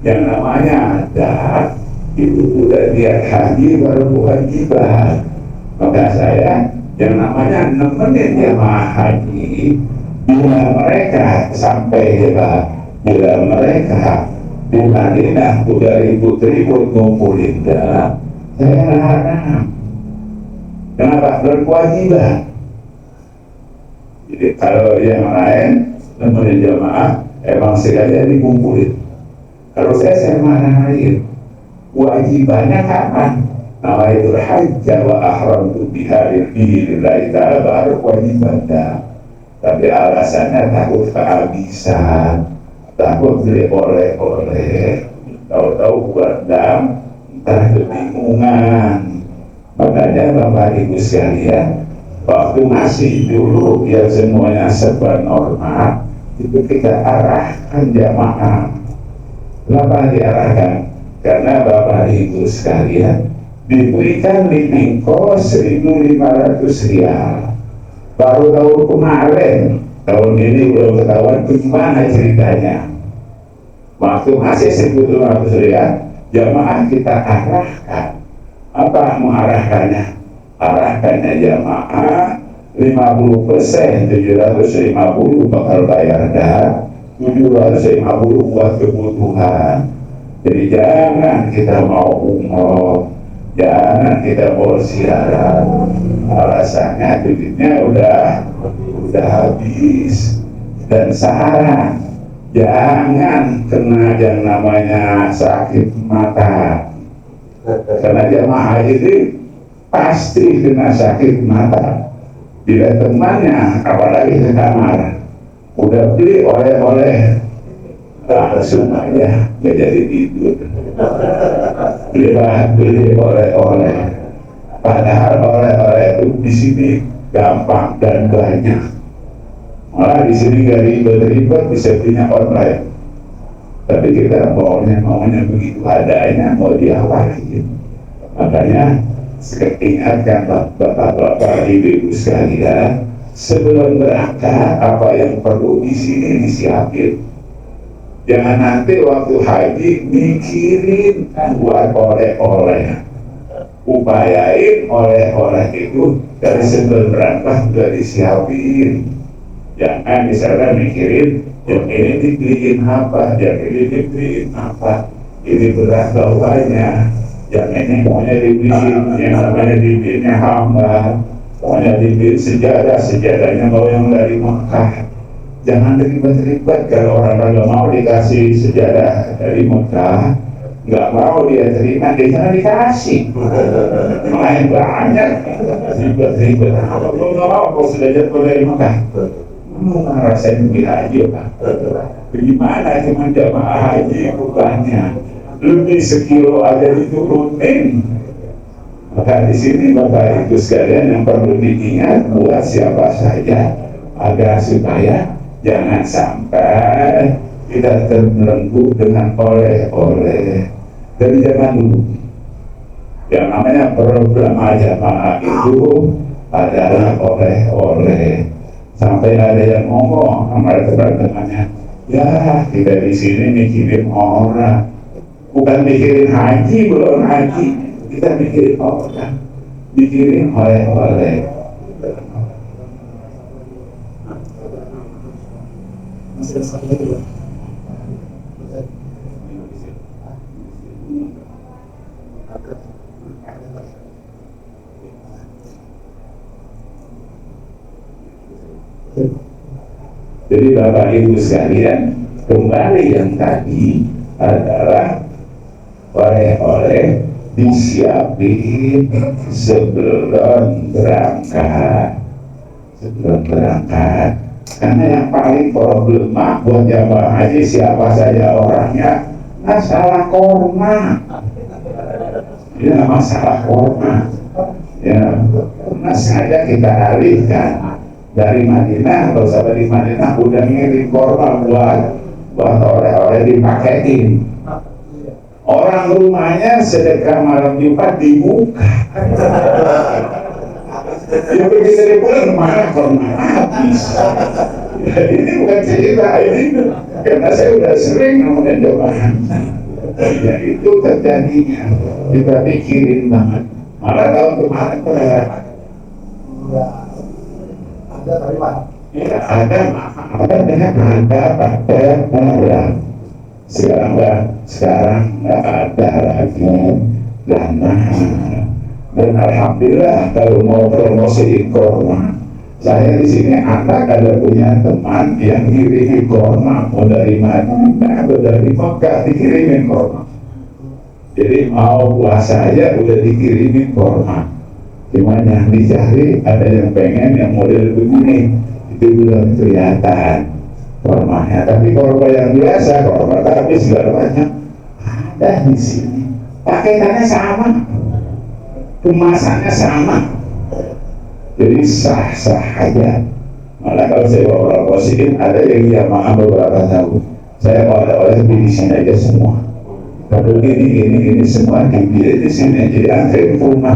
Yang namanya dam itu udah niat haji baru kewajiban. Maka saya yang namanya nemenin jamaah haji, bila mereka sampai bila mereka di Madinah udah ribut-ribut ngumpulin dam, saya larang. Kenapa? Berkewajiban. Jadi kalau yang lain nemenin jamaah emang sengaja dikumpulin. Kalau saya marahin, kewajibannya kapan? Nama itu hajjah wa ahramtu billahi ta'ala, baru kewajiban dah. Tapi alasannya takut kehabisan, takut beli oleh-oleh, tahu-tahu buat dam, entah kebingungan. Makanya Bapak Ibu sekalian, waktu masih dulu ya semuanya serba normal, itu kita arahkan jamaah. Kenapa diarahkan? Karena Bapak Ibu sekalian diberikan living cost 1.500 rial. Baru tahun kemarin, tahun ini belum ketahuan gimana ceritanya. Waktu masih 1.500 rial, jamaah kita arahkan. Apa mengarahkannya? Arahkannya jamaah 50%, 750 bakal bayar dah, 750 buat kebutuhan. Jadi jangan kita mau umroh, jangan kita mau ziarah, alasannya duitnya udah habis. Dan saran, jangan kena yang namanya sakit mata, karena jamaah ini pasti kena sakit mata. Bila temannya apalagi ke kamar udah beli oleh-oleh, langsung aja nggak jadi tidur. Beli oleh-oleh, padahal oleh-oleh itu di sini gampang dan banyak. Malah di sini gak ribet-ribet, bisa punya online. Tapi kita maunya begitu adanya, mau diapain. Makanya saya ingatkan Bapak Ibu sekalian, sebelum berangkat apa yang perlu di sini disiapin. Jangan nanti waktu haji mikirin buat oleh-oleh. Upayain oleh-oleh itu dari sebelum berangkat sudah disiapin. Jangan misalnya mikirin yang ini dibeliin apa, yang ini dibeliin apa, ini berat bawahnya, yang ini maunya dibeliin, yang namanya dibeliinnya hamba, maunya dibeliin sejadahnya mau yang dari Mekah. Jangan ribet-ribet. Kalau orang nggak mau dikasih sejadah dari Mekah, nggak mau dia terima, dia jangan dikasih. Main banyak ribet-ribet. Kalau nggak mau, kalau sudah jatuh dari Mekah, mau ngerasain lebih haji Pak. Bagaimana cuma jamaah haji bukannya lebih sekilo aja diturunin. Maka di sini Bapak Ibu sekalian yang perlu diingat buat siapa saja, agar supaya jangan sampai kita terbelenggu dengan oleh-oleh. Dari zaman dulu Yang namanya program jamaah itu adalah oleh sampai ada yang ngomong sama teman-temannya, ya kita di sini mikirin orang, bukan mikirin haji, belum haji, kita mikirin orang, mikirin oleh-oleh. Jadi Bapak Ibu sekalian, kembali yang tadi adalah oleh-oleh disiapin sebelum berangkat. Karena yang paling problema buat jamaah haji siapa saja orangnya, masalah korma. Ya, masalah korma. Ya, pernah saja kita alihkan dari Madinah, kalau sampai di Madinah udah ngirim korma buat oleh-oleh dipaketin. Orang rumahnya sedekah malam Jumat dibuka. Ya begitu dia pulang, mana korma habis. Ya, ini bukan cerita ini, karena saya udah sering ngomongin jamaah. Ya itu terjadinya, kita pikirin banget. Malah tahun kemarin sekarang nggak ada lagi dana. Dan alhamdulillah kalau mau promosiin korma, saya di sini anak ada punya teman yang kirimin korma, mau dari Madinah atau dari Mekah dikirimin korma. Jadi mau puasa aja udah dikirimin korma. Cuman yang dicari ada yang pengen yang model begini, itu belum kelihatan kormanya. Tapi korma yang biasa, korma tapi segala macam ada di sini. Paketannya sama, kemasannya sama, jadi sah-sah aja. Malah kalau saya bawa positif, ada yang jamaah beberapa tahun, saya mau oleh di sini aja semua. Kalau ini semua di sini, jadi antri ke rumah.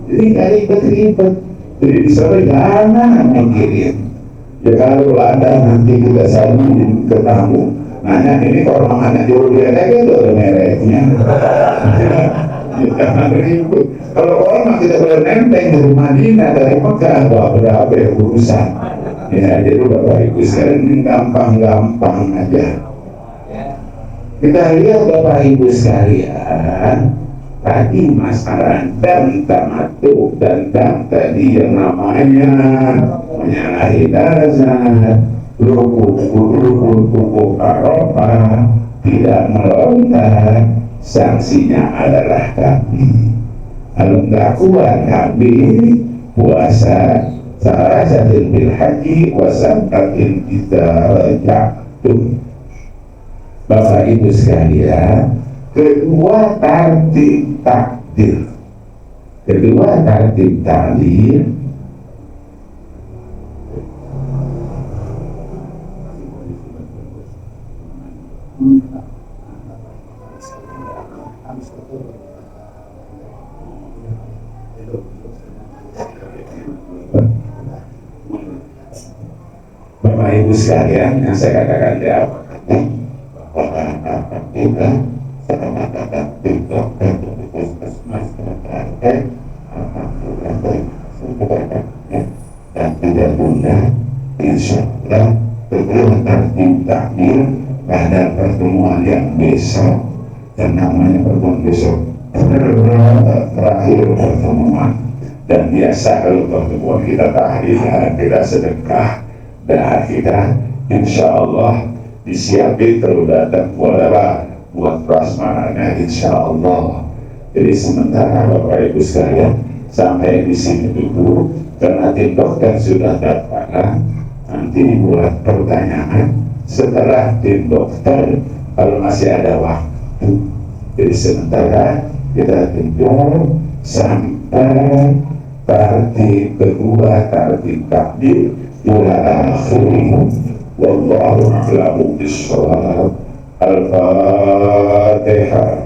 Jadi nggak ribet-ribet. Jadi disuruh jangan mikirin. Ya kalau ada nanti kita saling ke tamu, nanya ini korbangannya jauh dia gitu mereknya. Jangan ribet. Kalau orang kita boleh nenteng dari Madinah, dari Mekah, wah berapa ya urusan. Ya jadi Bapak Ibu sekalian gampang-gampang aja. Kita lihat Bapak Ibu sekalian, tadi masalah dan tamattu dan tadi yang namanya menyalahi nazar, rukun Arafah, tidak melontar, sanksinya adalah kami. Kalau nggak kuat kami puasa salasatin bil haji wasabatin kita jatuh. Bapak Ibu sekalian, kedua tartib takdir, Bapak Ibu sekalian yang saya katakan di awal, dan tidak bunda, insya Allah kedua tartib takdir pada pertemuan yang besok, dan namanya pertemuan besok terakhir pertemuan. Dan biasa kalau pertemuan kita tahlilan, kita sedekah, dan kita insya Allah disiapin kalau datang buat prasmananya insya Allah. Jadi sementara Bapak Ibu sekalian sampai di sini dulu, karena tim dokter sudah datang, nanti buat pertanyaan setelah tim dokter kalau masih ada waktu. Jadi sementara kita tunggu sampai tartib kedua, tartib takdir ila akhirih. Wallahu a'lamu bishawab. Al-Fatihah.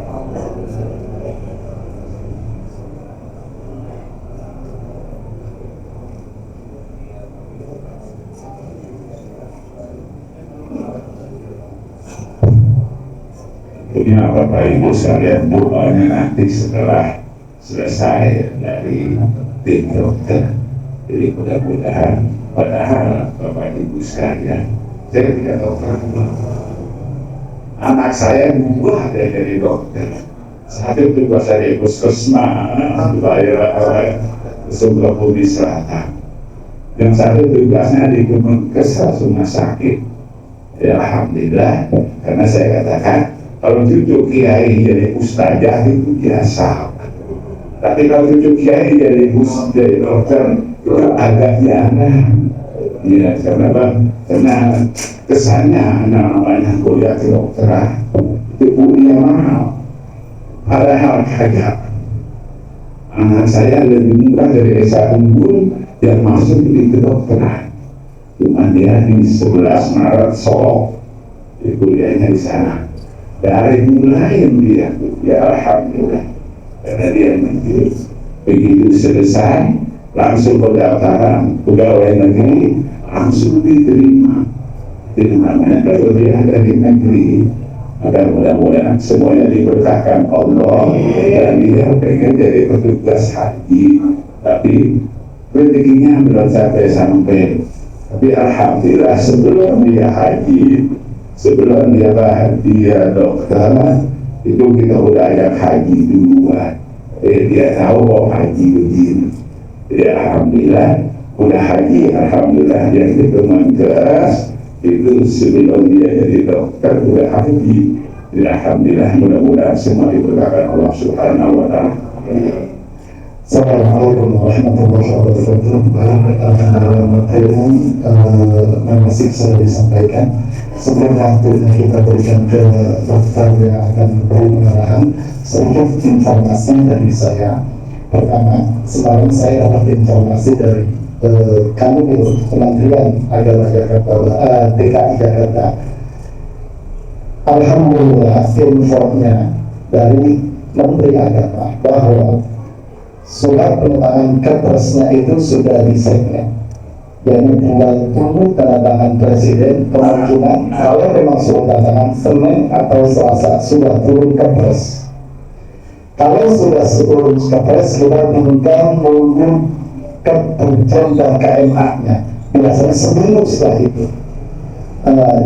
Nah, Bapak Ibu sekalian, doanya nanti setelah selesai dari tim dokter. Jadi mudah-mudahan, padahal Bapak Ibu sekalian, saya tidak tahu kenapa anak saya dua ada jadi dokter. Satu tugas saya puskesmas di daerah sebelah Bumi Selatan. Yang satu tugasnya di Kemenkes rumah sakit. Ya, alhamdulillah, karena saya katakan kalau cucu kiai jadi ustazah itu biasa. Tapi kalau cucu kiai jadi dokter itu agak jarang. Ya, karena kesannya namanya kuliah kedokteran itu kuliah mahal. Padahal kagak. Anak saya lebih mudah dari S1 unggul yang masuk di kedokteran. Cuma dia di 11 Maret Solo, di kuliahnya di sana. Dari mulai dia, ya alhamdulillah, karena dia negeri. Begitu selesai, langsung pendaftaran pegawai negeri, langsung diterima. Jadi namanya kalau dia dari negeri, maka mudah-mudahan semuanya diberkahkan Allah dan dia pengen jadi petugas haji, tapi rezekinya belum sampai. Tapi alhamdulillah sebelum dia haji, sebelum dia dokter, itu kita udah ajak haji duluan. Dia tahu kok haji begini. Jadi alhamdulillah udah haji, alhamdulillah yang di Kemenkes itu sebelum dia jadi dokter udah haji. Jadi alhamdulillah mudah-mudahan semua diberkati Allah Subhanahu wa taala. Assalamualaikum warahmatullahi wabarakatuh. Masih sudah disampaikan. Sebelum waktunya kita berikan ke dokter yang akan beri pengarahan, sedikit informasi dari saya. Pertama, semalam saya dapat informasi dari Kanwil Kementerian Agama Jakarta, DKI Jakarta. Alhamdulillah informnya dari Menteri Agama bahwa surat penandatangan Kepresnya itu sudah disegmen. Jadi tinggal tunggu tanda tangan Presiden. Kemungkinan kalau memang surat tanda tangan Senin atau Selasa sudah turun Kepres. Kalau sudah turun Kepres, kita tinggal menunggu Keputusan dan KMA-nya. Biasanya seminggu setelah itu.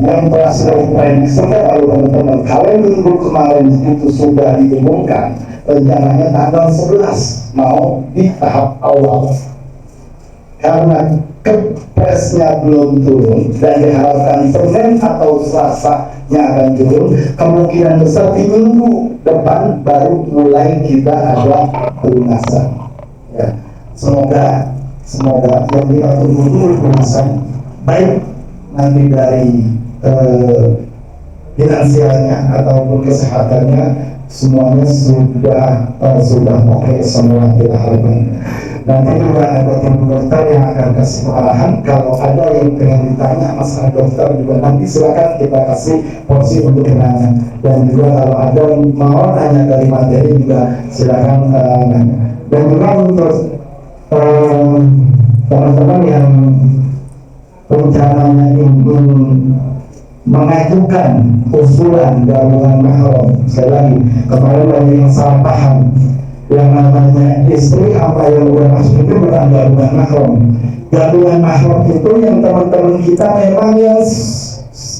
Yang telah sudah diprediksi oleh teman-teman, kalau minggu kemarin itu sudah diumumkan, rencananya tanggal 11 mau di tahap awal. Karena Kepresnya belum turun dan diharapkan Senin atau Selasa-nya akan turun, kemungkinan besar di minggu depan baru mulai kita ada pelunasan. Ya, semoga yang kita tunggu dulu pelunasan baik nanti dari finansialnya ataupun kesehatannya semuanya sudah oke, semua kita harapkan. Nanti juga ada tim dokter yang akan kasih pengarahan. Kalau ada yang pengen ditanya masalah dokter juga nanti silakan kita kasih porsi untuk nanya. Dan juga kalau ada yang mau nanya dari materi juga silakan nanya. Dan juga untuk teman-teman yang rencananya ingin mengajukan usulan gabungan mahram, sekali lagi kemarin banyak yang salah paham. Yang namanya istri apa yang udah masuk itu bukan gabungan mahram. Gabungan mahram itu yang teman-teman kita memang yang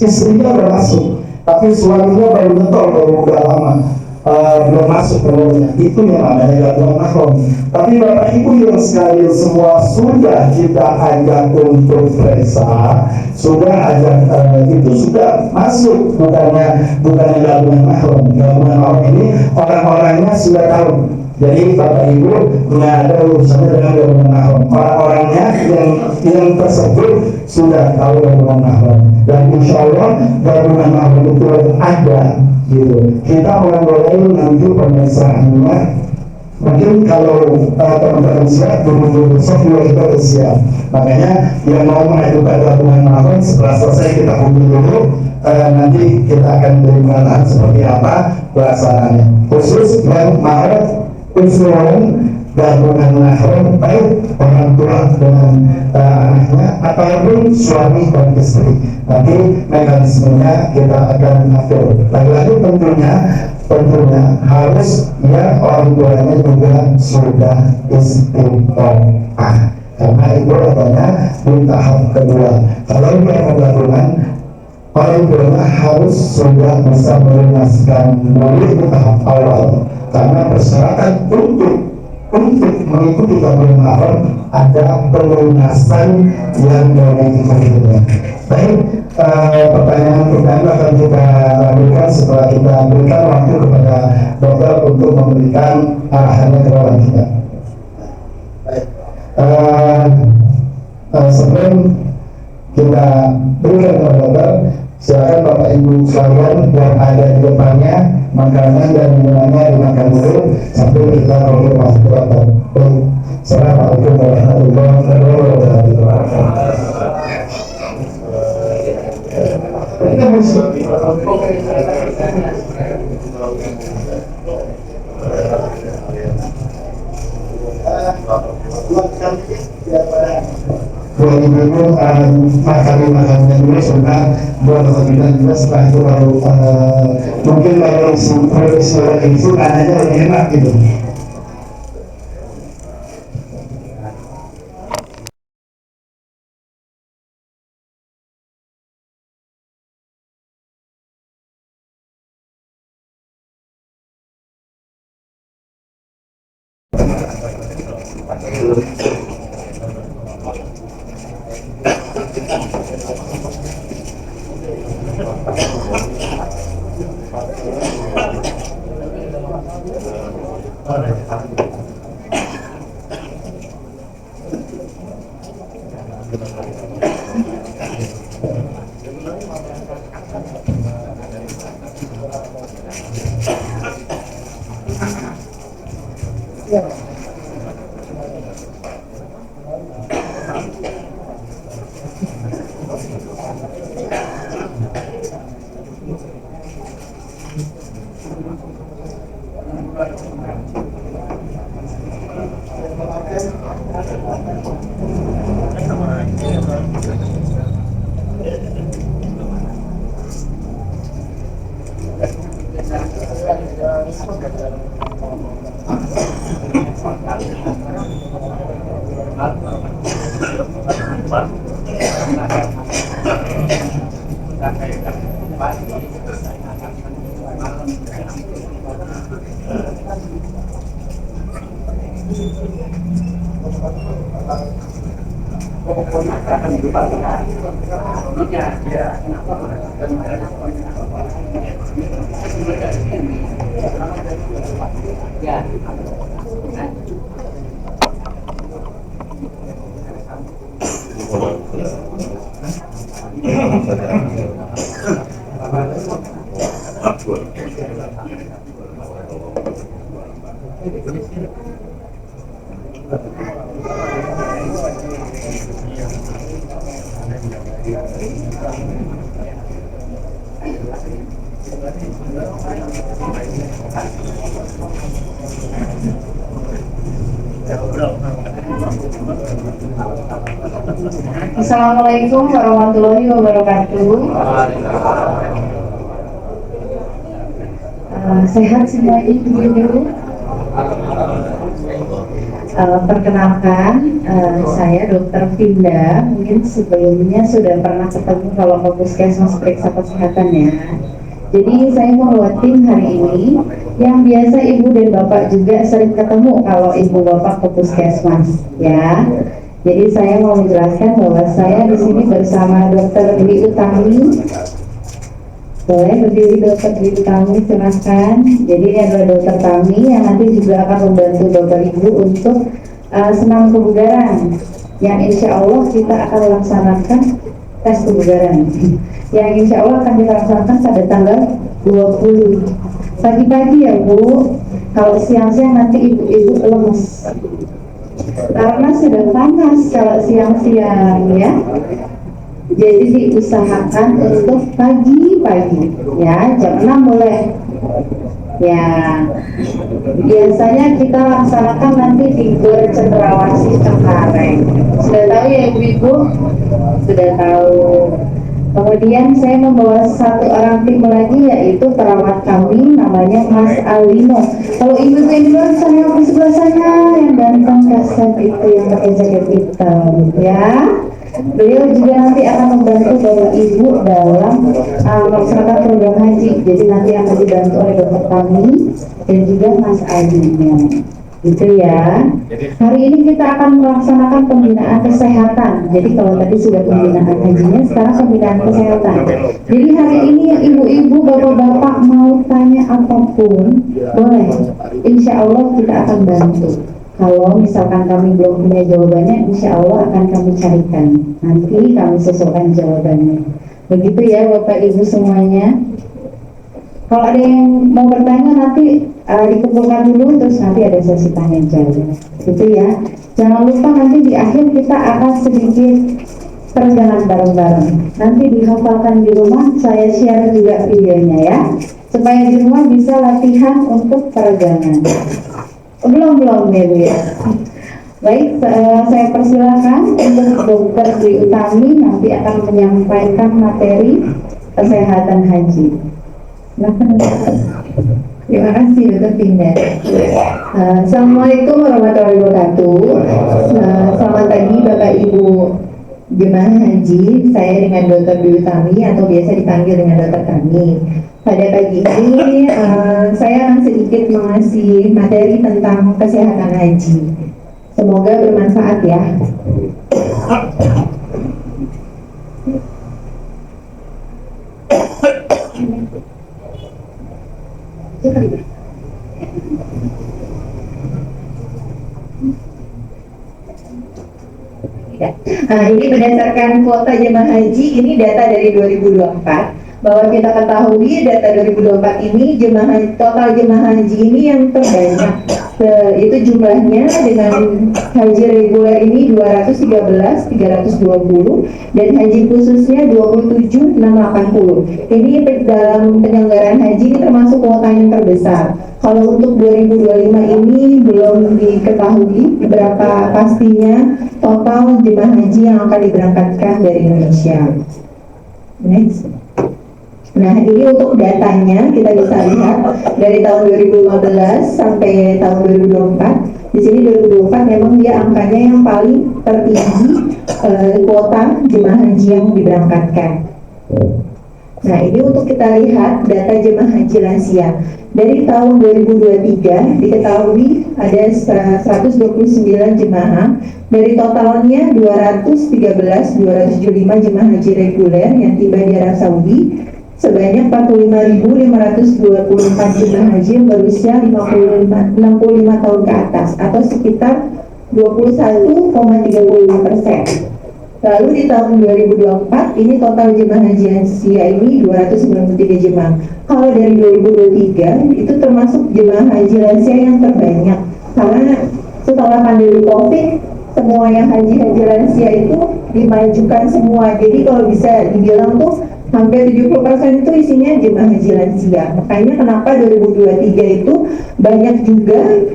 istrinya udah masuk, tapi suaminya baru ngetol, baru udah lama belum masuk belumnya, itu yang namanya gabungan mahram. Tapi Bapak Ibu yang sekalian semua sudah kita ajak untuk periksa, sudah ajak itu sudah masuk, bukannya gabungan mahram. Gabungan mahram ini orang-orangnya sudah tahu. Jadi Bapak Ibu nggak ada urusannya dengan gabungan mahram. Orang-orangnya yang tersebut sudah tahu gabungan mahram. Dan insya Allah gabungan mahram itu ada. Gitu. Kita mulai nanti pemeriksaannya. Mungkin kalau teman-teman siap, dulu juga kita sudah siap. Makanya yang mau mengajukan gabungan mahram setelah selesai kita hubungi dulu. Nanti kita akan beri pengarahan seperti apa pelaksanaannya. Khusus yang mau usulan gabungan mahram baik orang tua dengan anaknya ataupun suami dan istri. Nanti mekanismenya kita akan atur. Lagi-lagi tentunya harus ya orang tuanya juga sudah istiqomah, karena itu adanya di tahap kedua. Kalau dia gabungan, orang tuanya harus sudah bisa melunaskan dulu di tahap awal, karena persyaratan untuk mengikuti gabungan mahram ada pelunasan yang dari berikutnya. Baik, pertanyaan pertama akan kita lakukan setelah kita berikan waktu kepada dokter untuk memberikan arahannya kepada kita. Baik, sebelum kita berikan kepada dokter, silakan Bapak Ibu sekalian yang ada di depannya, makanan dan minumannya dimakan dulu sambil kita konfirmasi ke dokter. Baik, assalamualaikum warahmatullahi wabarakatuh. Buat ibu-ibu makanan dulu sudah buat kita juga, setelah itu baru mungkin kalau produksi itu anaknya lebih enak gitu. Assalamualaikum warahmatullahi wabarakatuh. Sehat semua ibu. Perkenalkan, saya Dokter Vinda. Mungkin sebelumnya sudah pernah ketemu kalau ke puskesmas periksa kesehatan ya. Jadi saya mau tim hari ini yang biasa ibu dan bapak juga sering ketemu kalau ibu bapak ke puskesmas ya. Jadi saya mau menjelaskan bahwa saya di sini bersama Dokter Dwi Utami. Boleh berdiri Dokter Dwi Utami, silahkan. Jadi ini adalah Dokter Tami yang nanti juga akan membantu Dokter Ibu untuk senam kebugaran yang insya Allah kita akan laksanakan tes kebugaran yang insya Allah akan kita laksanakan pada tanggal 20 pagi-pagi ya Bu. Kalau siang-siang nanti ibu-ibu lemes karena sudah panas kalau siang-siang ya. Jadi diusahakan untuk pagi-pagi ya, jam 6 boleh. Ya, biasanya kita laksanakan nanti di Gor Cendrawasih Cengkareng. Sudah tahu ya ibu-ibu? Sudah tahu. Kemudian saya membawa satu orang tim lagi, yaitu perawat kami namanya Mas Alino. Kalau ibu-ibu ini dulu, saya di sebelah sana yang ganteng kasar itu yang pakai jaket hitam, ya. Beliau juga nanti akan membantu Bapak Ibu dalam melaksanakan program haji. Jadi nanti akan dibantu oleh dokter kami dan juga Mas Alino. Gitu ya. Hari ini kita akan melaksanakan pembinaan kesehatan. Jadi kalau tadi sudah pembinaan hajinya, sekarang pembinaan kesehatan. Jadi hari ini yang ibu-ibu, bapak-bapak mau tanya apapun, boleh. Insya Allah kita akan bantu. Kalau misalkan kami belum punya jawabannya, insya Allah akan kami carikan. Nanti kami sesuaikan jawabannya. Begitu ya Bapak Ibu semuanya. Kalau ada yang mau bertanya nanti dikumpulkan dulu, terus nanti ada sesi tanya jawab. Gitu ya. Jangan lupa nanti di akhir kita akan sedikit peregangan bareng-bareng. Nanti dihafalkan di rumah, saya share juga videonya ya, supaya di rumah bisa latihan untuk peregangan. Belum ya Bu ya. Baik, saya persilakan untuk Dokter Dwi Utami nanti akan menyampaikan materi kesehatan haji. Terima kasih Dr. Pinda. Assalamualaikum warahmatullahi wabarakatuh. Selamat pagi Bapak Ibu jemaah haji. Saya dengan Dr. Dwi Utami atau biasa dipanggil dengan dokter kami. Pada pagi ini saya akan sedikit mengasih materi tentang kesehatan haji. Semoga bermanfaat ya. Ini berdasarkan kuota jemaah haji, ini data dari 2024. Bahwa kita ketahui data 2024 ini total jemaah haji ini yang terbanyak, itu jumlahnya dengan haji reguler ini 213, 320 dan haji khususnya 27, 680. Ini dalam penyelenggaraan haji ini termasuk kuota yang terbesar. Kalau untuk 2025 ini belum diketahui berapa pastinya total jemaah haji yang akan diberangkatkan dari Indonesia. Next. Nah, ini untuk datanya kita bisa lihat dari tahun 2015 sampai tahun 2024. Di sini 2024 memang dia angkanya yang paling tertinggi kuota jemaah haji yang diberangkatkan. Nah, ini untuk kita lihat data jemaah haji lansia. Dari tahun 2023 diketahui ada 129 jemaah. Dari totalnya 275 jemaah haji reguler yang tiba di Arab Saudi. Sebanyak 45.524 jemaah haji yang berusia 65 tahun ke atas atau sekitar 21,35%. Lalu di tahun 2024 ini total jemaah haji lansia ini 293 jemaah. Kalau dari 2023 itu termasuk jemaah haji lansia yang terbanyak karena setelah pandemi COVID semua yang haji lansia itu dimajukan semua. Jadi kalau bisa dibilang tuh hampir 70% itu isinya jemaah haji lansia. Makanya kenapa 2023 itu banyak juga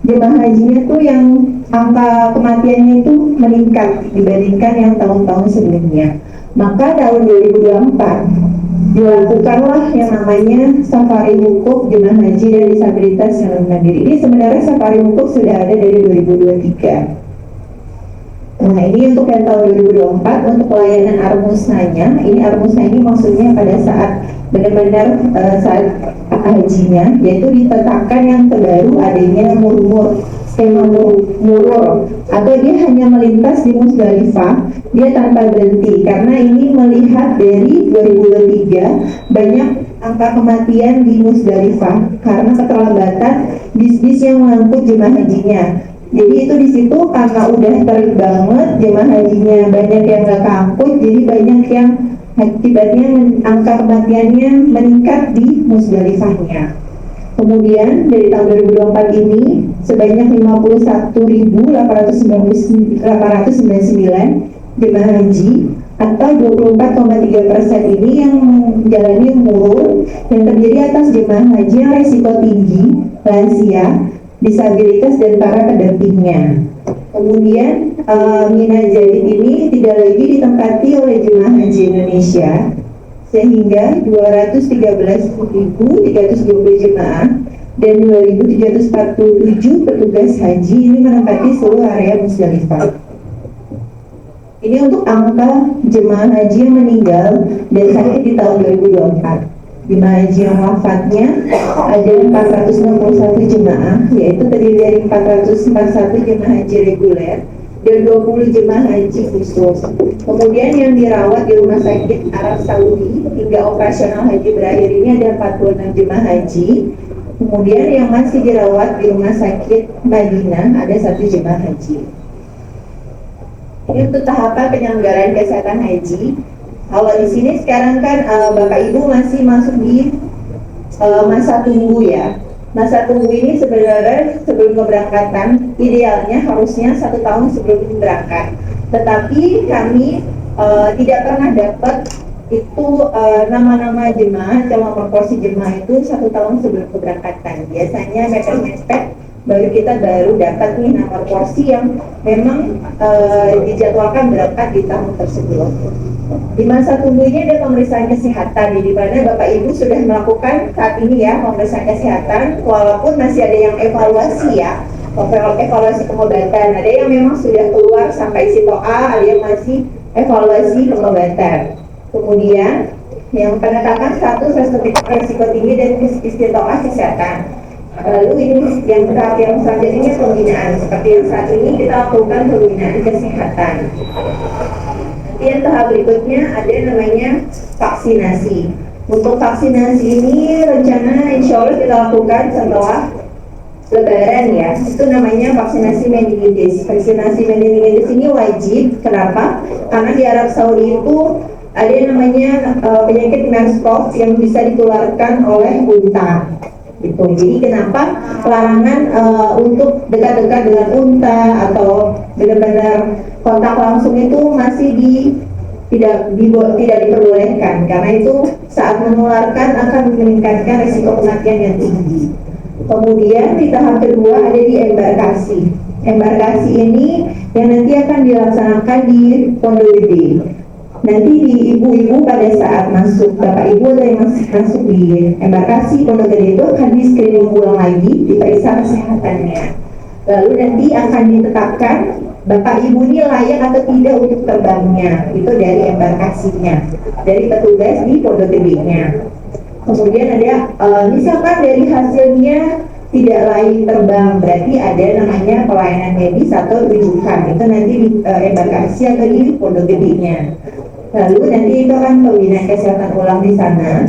jemaah hajinya tuh yang angka kematiannya itu meningkat dibandingkan yang tahun-tahun sebelumnya. Maka tahun 2024 dilakukanlah yang namanya safari wukuf jemaah haji dan disabilitas yang mandiri. Ini sebenarnya safari wukuf sudah ada dari 2023. Nah, ini untuk yang tahun 2024 untuk pelayanan armusnanya. Ini armusna ini maksudnya pada saat benar-benar saat hajinya, yaitu ditetapkan yang terbaru adanya skema murur atau dia hanya melintas di Musdalifah, dia tanpa berhenti karena ini melihat dari 2023 banyak angka kematian di Musdalifah karena keterlambatan bis-bis yang mengangkut jemaah hajinya. Jadi itu di situ karena udah terik banget jemaah hajinya banyak yang nggak keangkut, jadi banyak yang akibatnya angka kematiannya meningkat di Musdalifahnya. Kemudian dari tahun 2024 ini sebanyak 51.899 jemaah haji atau 24,3% ini yang menjalani umur yang terdiri atas jemaah haji yang risiko tinggi, lansia, disabilitas, dan para pendampingnya. Kemudian Mina Jadid ini tidak lagi ditempati oleh jemaah haji Indonesia, sehingga 213.320 jemaah dan 2.747 petugas haji ini menempati seluruh area Musdalifah. Ini untuk angka jemaah haji yang meninggal dan sakit di tahun 2024. Jemaah haji yang wafatnya ada 461 jemaah, yaitu terdiri dari 441 jemaah haji reguler dan 20 jemaah haji khusus. Kemudian yang dirawat di rumah sakit Arab Saudi hingga operasional haji berakhir ini ada 46 jemaah haji. Kemudian yang masih dirawat di rumah sakit Madinah ada 1 jemaah haji. Ini untuk tahapan penyelenggaraan kesehatan haji. Kalau di sini sekarang kan Bapak Ibu masih masuk di masa tunggu ya. Masa tunggu ini sebenarnya sebelum keberangkatan idealnya harusnya 1 tahun sebelum berangkat. Tetapi kami tidak pernah dapat itu nama-nama jemaah, calon proporsi jemaah itu 1 tahun sebelum keberangkatan. Biasanya mepet-mepet baru kita dapat nih nomor porsi yang memang dijadwalkan berangkat di tahun tersebut. Di masa tunggu ini ada pemeriksaan kesehatan, di mana Bapak Ibu sudah melakukan saat ini ya pemeriksaan kesehatan, walaupun masih ada yang evaluasi ya, evaluasi pengobatan. Ada yang memang sudah keluar sampai sitoa, ada yang masih evaluasi pengobatan. Kemudian yang penetapan status resiko tinggi dan istitoah kesehatan. Lalu ini yang terakhir selanjutnya pembinaan. Seperti yang saat ini kita lakukan pembinaan kesehatan. Nanti yang tahap berikutnya ada namanya vaksinasi. Untuk vaksinasi ini rencana insya Allah kita lakukan setelah Lebaran ya. Itu namanya vaksinasi meningitis. Vaksinasi meningitis ini wajib. Kenapa? Karena di Arab Saudi itu ada yang namanya penyakit MERS-CoV yang bisa ditularkan oleh unta. Gitu. Jadi kenapa larangan untuk dekat-dekat dengan unta atau benar-benar kontak langsung itu masih tidak diperbolehkan, karena itu saat menularkan akan meningkatkan risiko kematian yang tinggi. Kemudian di tahap kedua ada di embarkasi. Embarkasi ini yang nanti akan dilaksanakan di Pondok Gede. Nanti di ibu-ibu pada saat masuk, Bapak Ibu yang masih masuk di embarkasi Pondok Gede itu akan di screening ulang lagi, diperiksa kesehatannya. Lalu nanti akan ditetapkan Bapak Ibu ini layak atau tidak untuk terbangnya, itu dari embarkasinya, dari petugas di Pondok Gede-nya. Kemudian ada misalkan dari hasilnya tidak layak terbang, berarti ada namanya pelayanan medis atau rujukan, itu nanti di embarkasi atau di Pondok Gede-nya. Lalu nanti itu kan pembinaan kesehatan ulang di sana.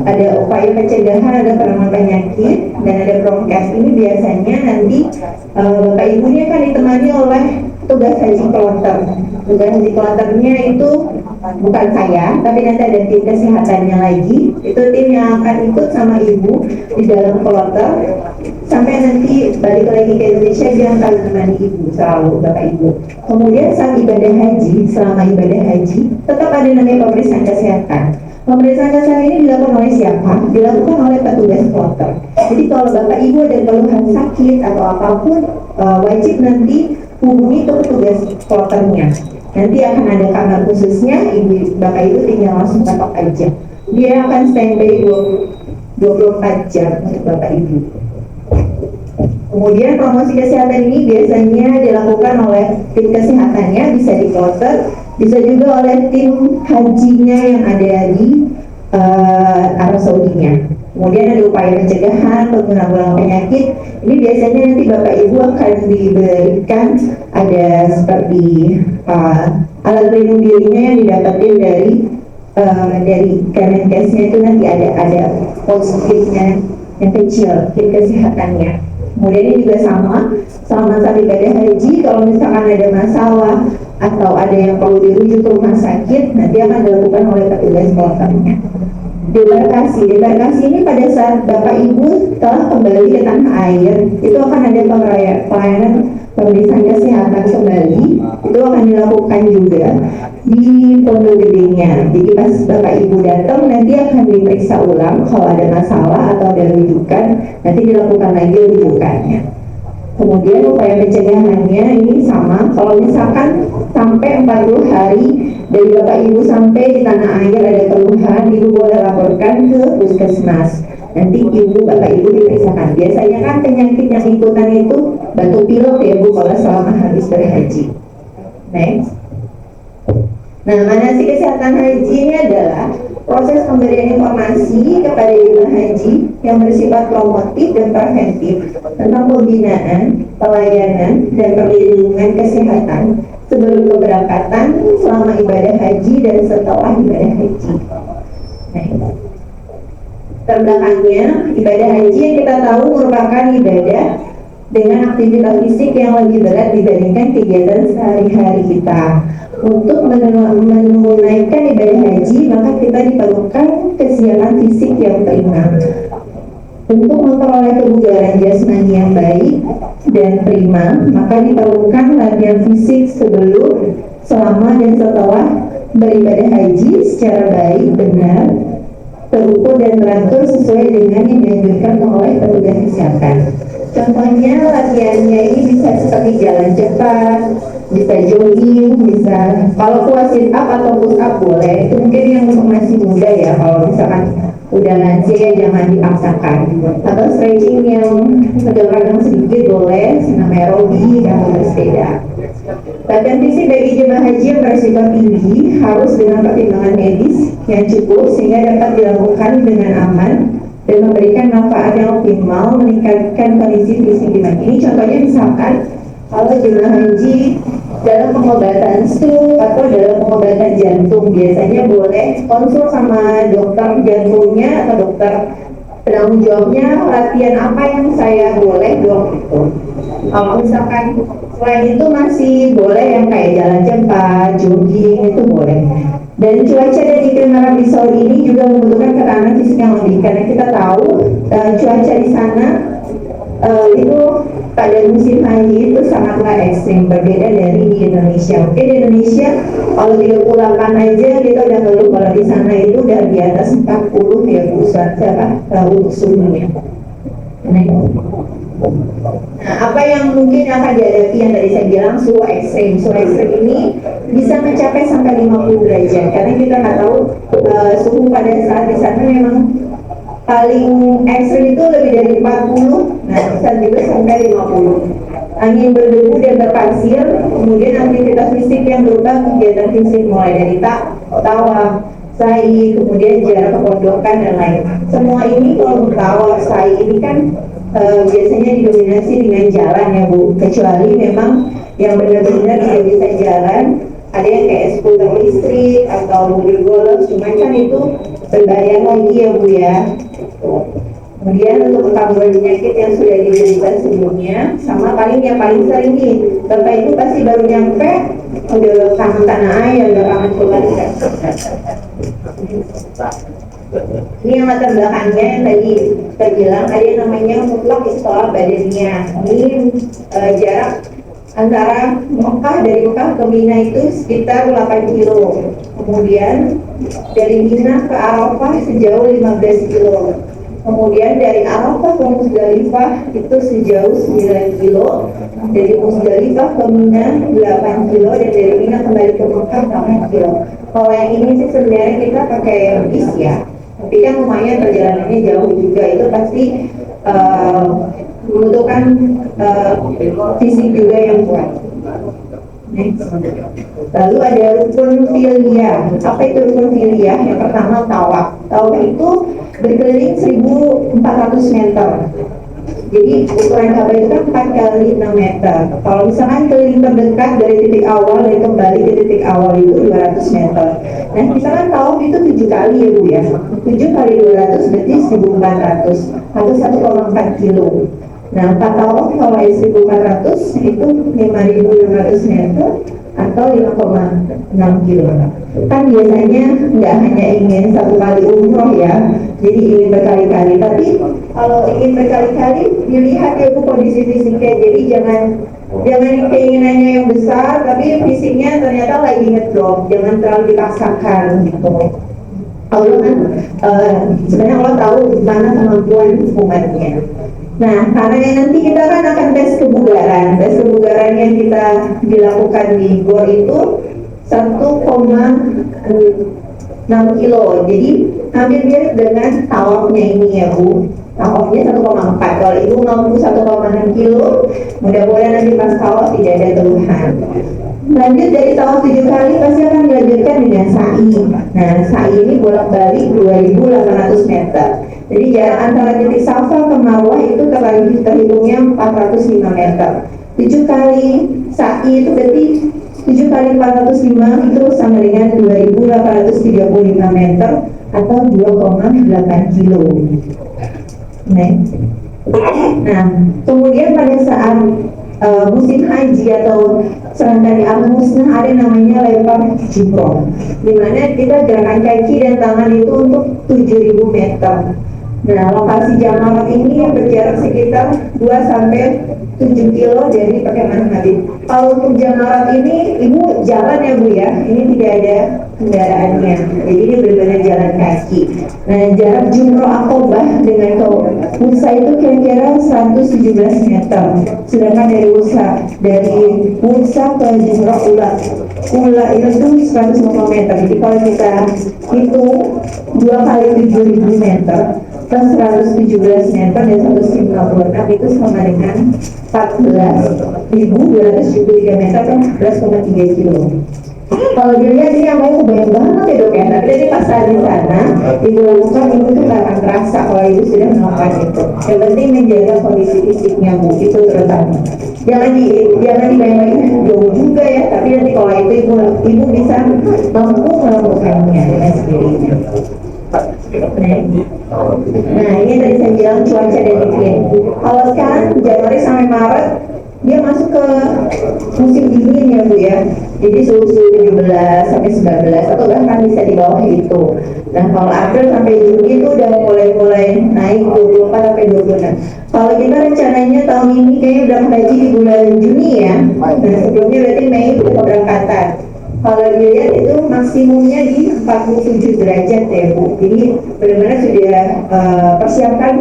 Ada upaya pencegahan, ada penanganan penyakit, dan ada prokes. Ini biasanya nanti Bapak Ibu ini akan ditemani oleh tugas haji kloter. Tugas haji kloternya itu bukan saya, tapi nanti ada tim kesehatannya lagi. Itu tim yang akan ikut sama Ibu di dalam kloter sampai nanti balik lagi ke Indonesia, dia akan menemani Ibu selalu, Bapak Ibu. Kemudian saat ibadah haji, selama ibadah haji tetap ada namanya pemeriksaan kesehatan. Pemeriksaan kesehatan ini dilakukan oleh siapa? Dilakukan oleh petugas kloter. Jadi kalau Bapak Ibu ada keluhan sakit atau apapun, wajib nanti hubungi ke petugas kloternya. Nanti akan ada kamar khususnya, Bapak Ibu tinggal langsung ketok aja. Dia akan standby 24 jam untuk Bapak Ibu. Kemudian promosi kesehatan ini biasanya dilakukan oleh tim kesehatannya, bisa di kloter, bisa juga oleh tim hajinya yang ada di Arab Saudinya. Kemudian ada upaya pencegahan, penanggulangan penyakit. Ini biasanya nanti Bapak Ibu akan diberikan ada seperti alat pelindung dirinya yang didapatkan dari Kemenkesnya, itu nanti ada positifnya yang kecil, tim kesehatannya. Kemudian ini juga sama masa ibadah haji, kalau misalkan ada masalah atau ada yang perlu dirujuk ke rumah sakit, nanti akan dilakukan oleh petugas kloternya. Debarkasi ini pada saat Bapak Ibu telah kembali ke tanah air, itu akan ada pelayanan pemeriksaan kesehatan kembali, itu akan dilakukan juga. di pondok gedenya. Jadi pas Bapak Ibu datang nanti akan diperiksa ulang, kalau ada masalah atau ada rujukan nanti dilakukan lagi rujukannya. Kemudian upaya pencegahannya ini sama, kalau misalkan sampai 40 hari dari Bapak Ibu sampai di tanah air ada keluhan, Ibu boleh laporkan ke puskesmas. Nanti Ibu Bapak Ibu diperiksakan. Biasanya kan penyakit yang ikutan itu batuk pilek ya Bu kalau selama habis berhaji. Next. Nah, manasik kesehatan haji ini adalah proses pemberian informasi kepada jemaah haji yang bersifat promotif dan preventif tentang pembinaan, pelayanan, dan perlindungan kesehatan sebelum keberangkatan, selama ibadah haji, dan setelah ibadah haji. Nah, terbelakangnya, ibadah haji yang kita tahu merupakan ibadah dengan aktivitas fisik yang lebih berat dibandingkan kegiatan sehari-hari kita. Untuk menunaikan ibadah haji, maka kita diperlukan kesiapan fisik yang prima. Untuk memperoleh kebugaran jasmani yang baik dan prima, maka diperlukan latihan fisik sebelum, selama, dan setelah beribadah haji secara baik, benar, terukur, dan teratur sesuai dengan yang dianjurkan oleh petugas kesehatan. Contohnya latihannya ini bisa seperti jalan cepat, bisa jogging, bisa kalau puas sit up atau push up boleh. Itu mungkin yang masih muda ya, kalau misalkan udah lansia jangan dipaksakan. Atau stretching yang tegak sedikit boleh, senam aerobik atau bersepeda. Latihan fisik bagi jemaah haji yang berisiko tinggi harus dengan pertimbangan medis yang cukup sehingga dapat dilakukan dengan aman dan memberikan manfaat yang optimal, meningkatkan kondisi fisik jemaah. Ini contohnya misalkan kalau jemaah haji dalam pengobatan stroke atau dalam pengobatan jantung, biasanya boleh konsul sama dokter jantungnya atau dokter penanggung jawabnya, latihan apa yang saya boleh dok itu. Kalau misalkan selain itu masih boleh yang kayak jalan cepat, jogging itu boleh. Dan cuaca dan iklim Arab Saudi ini juga membutuhkan ketahanan fisik yang lebih, karena kita tahu cuaca di sana itu pada musim haji itu sangatlah ekstrim, berbeda dari di Indonesia. Mungkin di Indonesia kalau 38 aja kita udah ngeluh, kalau di sana itu udah di atas 40 ya Bu, untuk suhunya. Nah, apa yang mungkin akan dihadapi yang tadi saya bilang suhu ekstrim. Suhu ekstrim ini bisa mencapai sampai 50 derajat, karena kita nggak tahu suhu pada saat di sana memang paling ekstrim itu lebih dari 40, nah bisa juga sampai 50. Angin berdebu dan berpasir, kemudian aktivitas fisik yang berupa kegiatan fisik mulai dari tawaf, sa'i, kemudian jarak kepondokan dan lain. Semua ini kalau tawaf, sa'i ini kan biasanya didominasi dengan jalan ya Bu, kecuali memang yang benar-benar tidak bisa jalan, ada yang kayak skuter listrik atau mobil golf, cuman kan itu berbayar lagi ya Bu ya. Kemudian untuk penanggulangan penyakit yang sudah diderita sebelumnya, sama paling yang paling sering nih, Bapak itu pasti baru nyampe udah kangen tanah air, udah kangen keluarga. Ini yang latar belakangnya yang tadi saya bilang, ada yang namanya mutlak istilah badannya. Ini jarak antara dari Mekah ke Mina itu sekitar 8 kilo. Kemudian dari Mina ke Arafah sejauh 15 kilo. Kemudian dari Arafah ke Musdalifah itu sejauh 9 kilo. Dari Musdalifah ke Mina 8 kilo, dan dari Mina kembali ke Mekah 8 kilo. Kalau yang ini sih sebenarnya kita pakai bis ya, tapi kan lumayan perjalanannya jauh juga, itu pasti membutuhkan fisik juga yang kuat. Lalu ada rukun filyah. Apa itu rukun filyah? Yang pertama tawaf. Tawaf itu berkeliling 1.400 meter. Jadi ukuran Ka'bah itu kan 4 kali 6 meter. Kalau misalkan keliling terdekat dari titik awal dan kembali ke titik awal itu 200 meter. Nah, misalkan tawaf itu 7 kali ya Bu ya. 7 kali 200 berarti 1.400 atau 1,4 kilo. Nah, 4 tawaf kalau 1.400 itu 5.600 meter atau 5,6 kilo. kan biasanya nggak hanya ingin satu kali umroh ya, jadi ingin berkali-kali. Tapi kalau ingin berkali-kali, dilihat ya Bu kondisi fisiknya. Jadi jangan keinginannya yang besar, tapi fisiknya ternyata lagi ngedrop. Jangan terlalu dipaksakan gitu. Allah kan sebenarnya Allah tahu mana kemampuan umatnya. Nah, karena yang nanti kita kan akan tes kebugaran. Tes kebugaran yang kita dilakukan di GOR itu 1,6 kilo. Jadi hampir mirip dengan tawafnya ini ya Bu. Tawafnya 1,4. Kalau Ibu mampu 1,6 kilo, mudah-mudahan nanti pas tawaf tidak ada keluhan. Lanjut dari tawaf 7 kali pasti akan dilanjutkan dengan sa'i. Nah, sa'i ini bolak-balik 2.800 meter. Jadi jarak antara titik Safa ke Marwah itu terhitungnya 405 meter. 7 kali sa'i itu berarti 7 kali 405 itu sama dengan 2.835 meter atau 2,8 kilo. Nah, kemudian pada saat musim haji atau serangkaian al-musnah ada namanya lempar jumroh, dimana kita gerakan kaki dan tangan itu untuk 7.000 meter. Nah, lokasi jamarat ini berjarak sekitar 2-7 kilo dari perkemahan Nabi. Kalau untuk jamarat ini, Ibu jalan ya Bu ya, ini tidak ada kendaraannya, jadi ini benar-benar jalan kaki. Nah, jarak jumroh Aqobah dengan ke Musa itu kira-kira 117 meter. Sedangkan dari Musa ke jumroh Ula itu tuh 150 meter. Jadi kalau kita hitung 2 kali 7.000 meter plus 117 meter dan 156 itu sama dengan 14.273 meter atau 11,3 kilo. Kalau dilihat ini yang mau banyak banget ya Dok ya, tapi tadi pas saat di sana dilakukan Ibu tuh nggak akan terasa kalau Ibu sudah melakukan itu. Yang penting menjaga kondisi fisiknya Bu, itu terutama. Jangan dibayangin jauh juga ya, tapi nanti kalau itu Ibu bisa mampu melakukannya dengan sendirinya. Nah, ini tadi saya bilang cuaca dan iklim. Kalau sekarang Januari sampai Maret dia masuk ke musim dingin ya Bu ya. Jadi suhu 17 sampai 19 atau bahkan bisa di bawah itu. Nah, kalau April sampai Juni itu udah mulai naik 24 sampai 26. Kalau kita rencananya tahun ini kayaknya udah haji di bulan Juni ya. Nah, sebelumnya berarti Mei itu keberangkatan. Kalau dilihat itu maksimumnya di 47 derajat ya Bu. Jadi benar-benar sudah persiapkan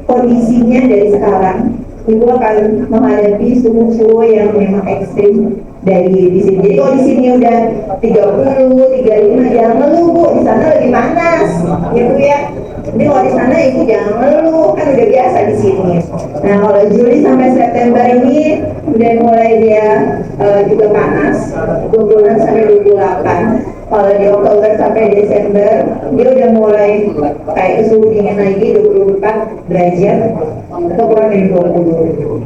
kondisinya dari sekarang. Ibu akan menghadapi suhu-suhu yang memang ekstrim dari di sini. Jadi kalau di sini udah 30, 35 jangan ngeluh Bu, di sana lebih panas, ya Bu ya. Jadi kalau di sana Ibu jangan ngeluh, kan udah biasa di sini. Nah, kalau Juli sampai September ini udah mulai dia juga panas, 26 sampai 28. Kalau di Oktober sampai Desember dia udah mulai kayak suhu dingin lagi 24 derajat atau kurang dari 20.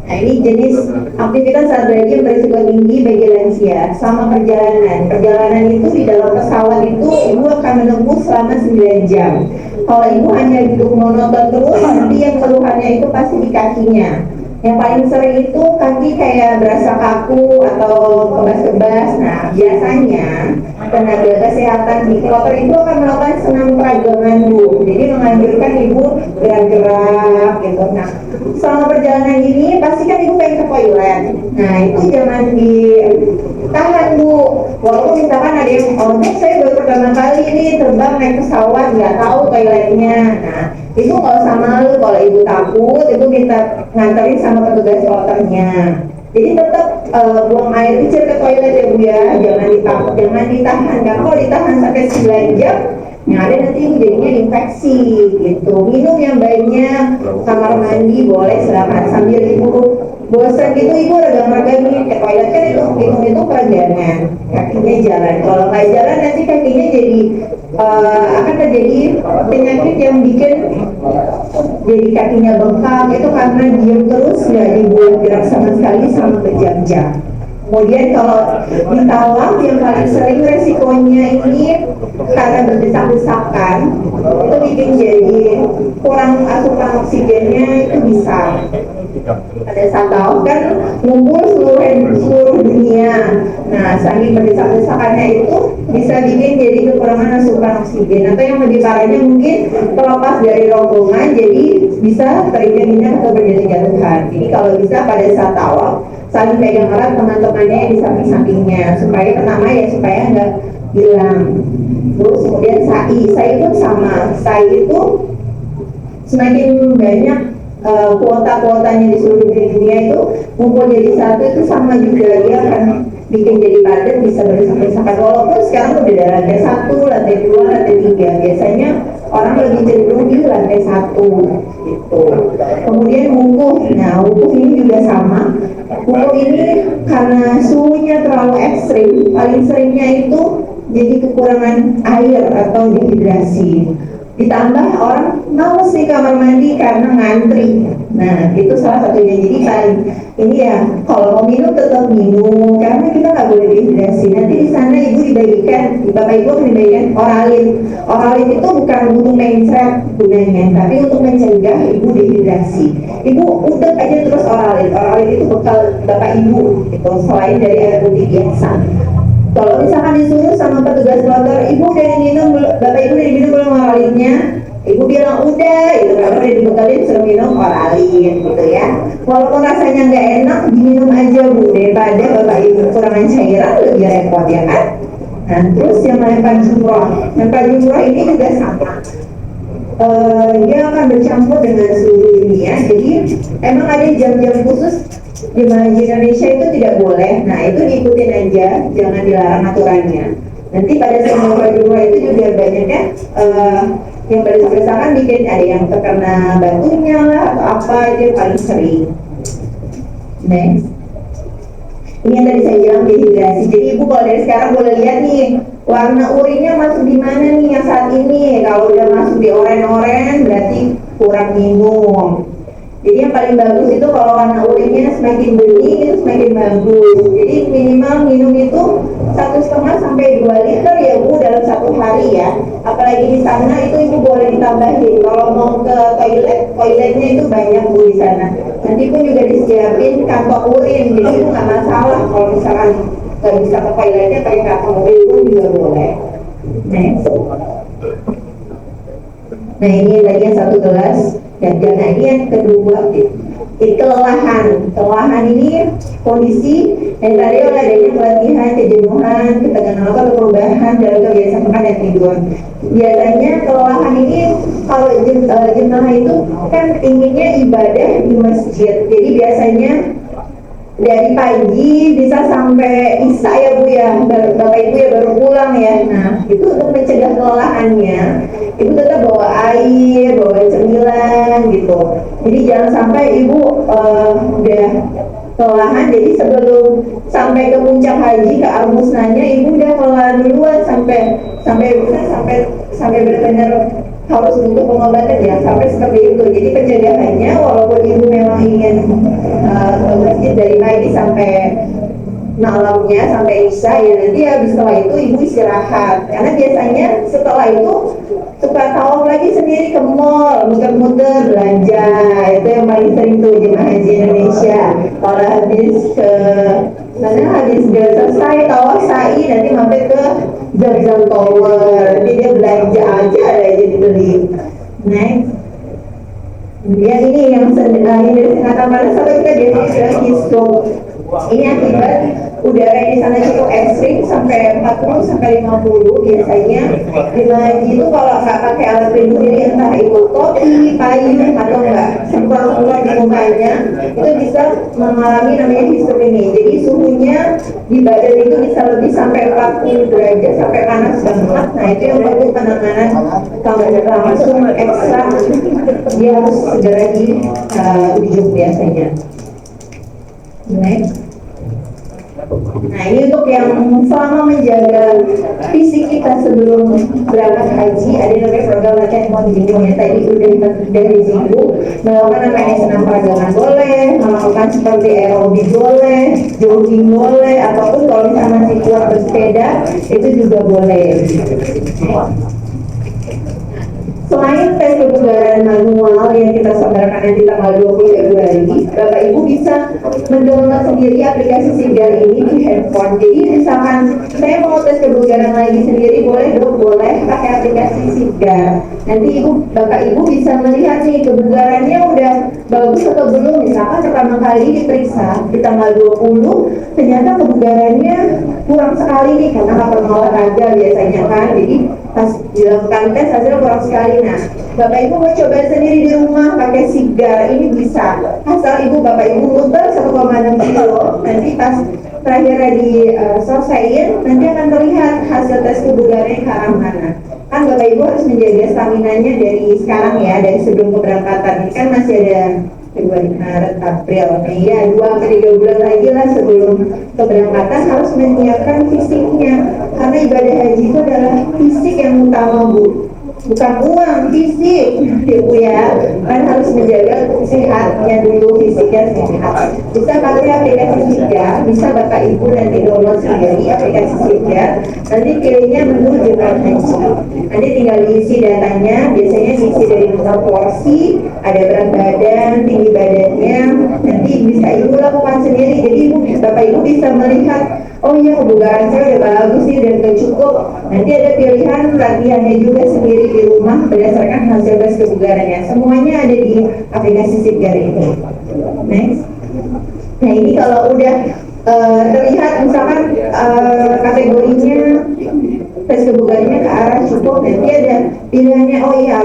Nah, ini jenis aktivitas saat berhaji yang berisiko tinggi bagi lansia. Sama perjalanan itu di dalam pesawat itu Ibu akan menembus selama 9 jam. Kalau Ibu hanya duduk monoton terus, nanti yang keluhannya itu pasti di kakinya. Yang paling sering itu kaki kayak berasa kaku atau kebas-kebas. Nah, biasanya tenaga kesehatan di kloter itu akan melakukan senam peragangan Bu. Jadi menganjurkan Ibu gerak-gerak gitu. Nah, selama perjalanan ini pasti kan Ibu pengen ke toilet. Nah, itu jangan ditahan Bu. Walaupun misalkan ada yang saya baru pertama kali ini terbang naik pesawat nggak tahu toiletnya. Nah, itu nggak usah malu. Kalau Ibu takut, itu kita nganterin sama petugas kloternya. Jadi tetap buang air kecil ke toilet ya Bu ya, jangan ditahan. Karena kalau ditahan sampai 9 jam, yang ada nanti jadinya infeksi gitu. Minum yang banyak, kamar mandi boleh silakan sambil Ibu bosan gitu Ibu regang-regangin ke toilet kan itu peregangan, kakinya jalan. Kalau nggak jalan nanti kakinya jadi akan terjadi penyakit yang bikin jadi kakinya bengkak itu karena diem terus nggak dibuat gerak sama sekali sama berjam-jam. Kemudian kalau di tawaf yang paling sering resikonya ini karena berdesak-desakan itu bikin jadi kurang asupan oksigennya itu bisa. Pada saat tawaf kan ngumpul seluruh dunia. Nah, saking berdesak-desakannya itu bisa bikin jadi kekurangan asupan oksigen, atau yang lebih parahnya mungkin terlepas dari rombongan jadi bisa terinjak-injak atau berjatuh-jatuhan. Jadi kalau bisa pada saat tawaf saling pegang erat teman-temannya di samping-sampingnya, supaya pertama ya supaya nggak hilang. Terus kemudian sa'i pun sama. Sa'i itu semakin banyak kuota-kuotanya di seluruh dunia itu ngumpul jadi satu, itu sama juga dia akan bikin jadi padat, bisa berdesak-desakan. Walaupun sekarang udah ada lantai 1, lantai 2, lantai 3, biasanya orang lebih cenderung di lantai 1 gitu. Kemudian wukuf, nah wukuf ini juga sama. Wukuf ini karena suhunya terlalu ekstrim, paling seringnya itu jadi kekurangan air atau dehidrasi. Ditambah orang males di kamar mandi karena ngantri. Nah, itu salah satunya. Jadi paling ini ya, kalau mau minum tetap minum karena kita nggak boleh dehidrasi. Nanti di sana ibu dibagikan, bapak ibu akan dibagikan oralin. Oralin itu bukan untuk mencret gunanya, tapi untuk mencegah ibu dehidrasi. Ibu udah aja terus oralin. Oralin itu bekal bapak ibu, itu selain dari air putih biasa. Kalau misalkan disuruh sama petugas motor, ibu udah diminum, bapak ibu udah diminum belum oralinnya? Ibu bilang udah, itu karena udah dibekalin suruh minum oralin gitu ya. Walaupun rasanya nggak enak, diminum aja bu, daripada bapak ibu kekurangan cairan lebih repot ya kan. Nah terus yang melempar jumroh ini juga sama. Dia akan bercampur dengan seluruh dunia, jadi emang ada jam-jam khusus jemaah haji Indonesia itu tidak boleh. Nah itu diikutin aja, jangan dilarang aturannya. Nanti pada saat jumroh itu juga banyaknya yang berdesak-desakan, bikin ada yang terkena batunya lah atau apa, itu paling sering. Next, ini yang tadi saya bilang dehidrasi. Jadi ibu kalau dari sekarang boleh lihat nih warna urinnya masuk di mana nih yang saat ini. Kalau udah masuk di oren-oren berarti kurang minum. Jadi yang paling bagus itu kalau warna urinnya semakin bening itu semakin bagus. Jadi minimal minum itu 1,5 sampai 2 liter ya bu dalam 1 hari ya. Apalagi di sana itu ibu boleh ditambahin. Kalau mau ke toiletnya itu banyak bu di sana. Nanti pun juga disiapin kantong urin. Jadi itu nggak masalah kalau misalkan nggak bisa ke toiletnya pakai kantong urin pun juga boleh. Next. Nah ini lagi yang 1 gelas. Dan nah ini yang kedua, kelelahan ini kondisi yang tadi oleh adanya pelatihan, kejenuhan, ketegangan atau perubahan dalam kebiasaan makan dan tidur. Biasanya kelelahan ini kalau jemaah itu kan inginnya ibadah di masjid, jadi biasanya dari pagi bisa sampai isya ya bu ya, bapak ibu ya baru pulang ya. Nah itu untuk mencegah kelelahannya, ibu tetap bawa air, bawa cemilan gitu. Jadi jangan sampai ibu udah kelelahan, jadi sebelum sampai ke puncak haji ke Al-Musnahnya ibu udah kelelahan duluan sampai benar-benar harus untuk pengobatan ya, sampai seperti itu. Jadi pencegahannya walaupun ibu memang ingin ke masjid dari pagi sampai malamnya sampai isya ya, nanti habis setelah itu ibu istirahat, karena biasanya setelah itu suka tawaf lagi sendiri ke mall, muter-muter belanja. Itu yang paling sering tuh jemaah haji Indonesia. Kalau habis selesai tawaf sa'i nanti mampir ke Zam-Zam Tower, nanti dia belanja aja dibeli. Next. Kemudian ini yang dari sengatan panas sampai kita biasanya sudah stroke. Ini akibat udara di sana cukup ekstrim sampai 40 sampai 50 biasanya. Di haji itu kalau nggak pakai alat pelindung diri, entah itu topi, payung atau enggak semprot-semprot di mukanya, itu bisa mengalami namanya histermia. Jadi suhunya di badan itu bisa lebih sampai 40 derajat sampai panas banget. Nah itu yang perlu penanganan kalau langsung ekstra, dia harus segera di ujung biasanya. Next. Nah ini untuk yang selama menjaga fisik kita sebelum berangkat haji, ada yang namanya program latihan continuum ya. Tadi udah dari situ melakukan namanya senam peragangan boleh, melakukan seperti aerobik boleh, jogging boleh, ataupun kalau misalnya masih kuat bersepeda itu juga boleh. Selain tes kebugaran manual yang kita selenggarakan nanti tanggal 20 Februari, Bapak Ibu bisa mendownload sendiri aplikasi Siggar ini di handphone. Jadi misalkan saya mau tes kebugaran lagi sendiri, boleh dong, boleh pakai aplikasi Siggar. Nanti Bapak Ibu bisa melihat nih kebugarannya udah bagus atau belum. Misalkan pertama kali diperiksa di tanggal 20, ternyata kebugarannya kurang sekali nih karena kapal olahraga biasanya kan. Jadi pas dilakukan tes hasilnya kurang sekali. Nah, Bapak Ibu mau coba sendiri di rumah pakai Siggar, ini bisa. Asal Bapak Ibu muter 1,6 kilo, nanti pas terakhirnya selesaiin, nanti akan terlihat hasil tes kebugarannya ke arah mana. Kan Bapak Ibu harus menjaga stamina-nya dari sekarang ya, dari sebelum keberangkatan. Ini kan masih ada Februari, Maret, April, Mei ya, 2-3 bulan lagi lah sebelum keberangkatan harus menyiapkan fisiknya. Karena ibadah haji itu adalah fisik yang utama, Bu. Bukan uang, fisik, Ibu ya. Kan harus menjaga sehatnya dulu, fisiknya sehat. Bisa pakai aplikasi Siggar, bisa Bapak Ibu nanti download sendiri aplikasi Siggar. Nanti pilihnya menu jemaah haji. Nanti tinggal diisi datanya, biasanya diisi dari nomor porsi, ada berat badan, tinggi badannya. Nanti bisa Ibu lakukan sendiri. Jadi Bapak Ibu bisa melihat, oh iya kebugaran saya udah bagus sih dan udah cukup. Nanti ada pilihan latihannya juga sendiri di rumah berdasarkan hasil tes kebugarannya. Semuanya ada di aplikasi Siggar ini. Next. Nah ini kalau udah terlihat misalkan kategorinya tes kebugarannya ke arah cukup, nanti ada pilihannya, oh iya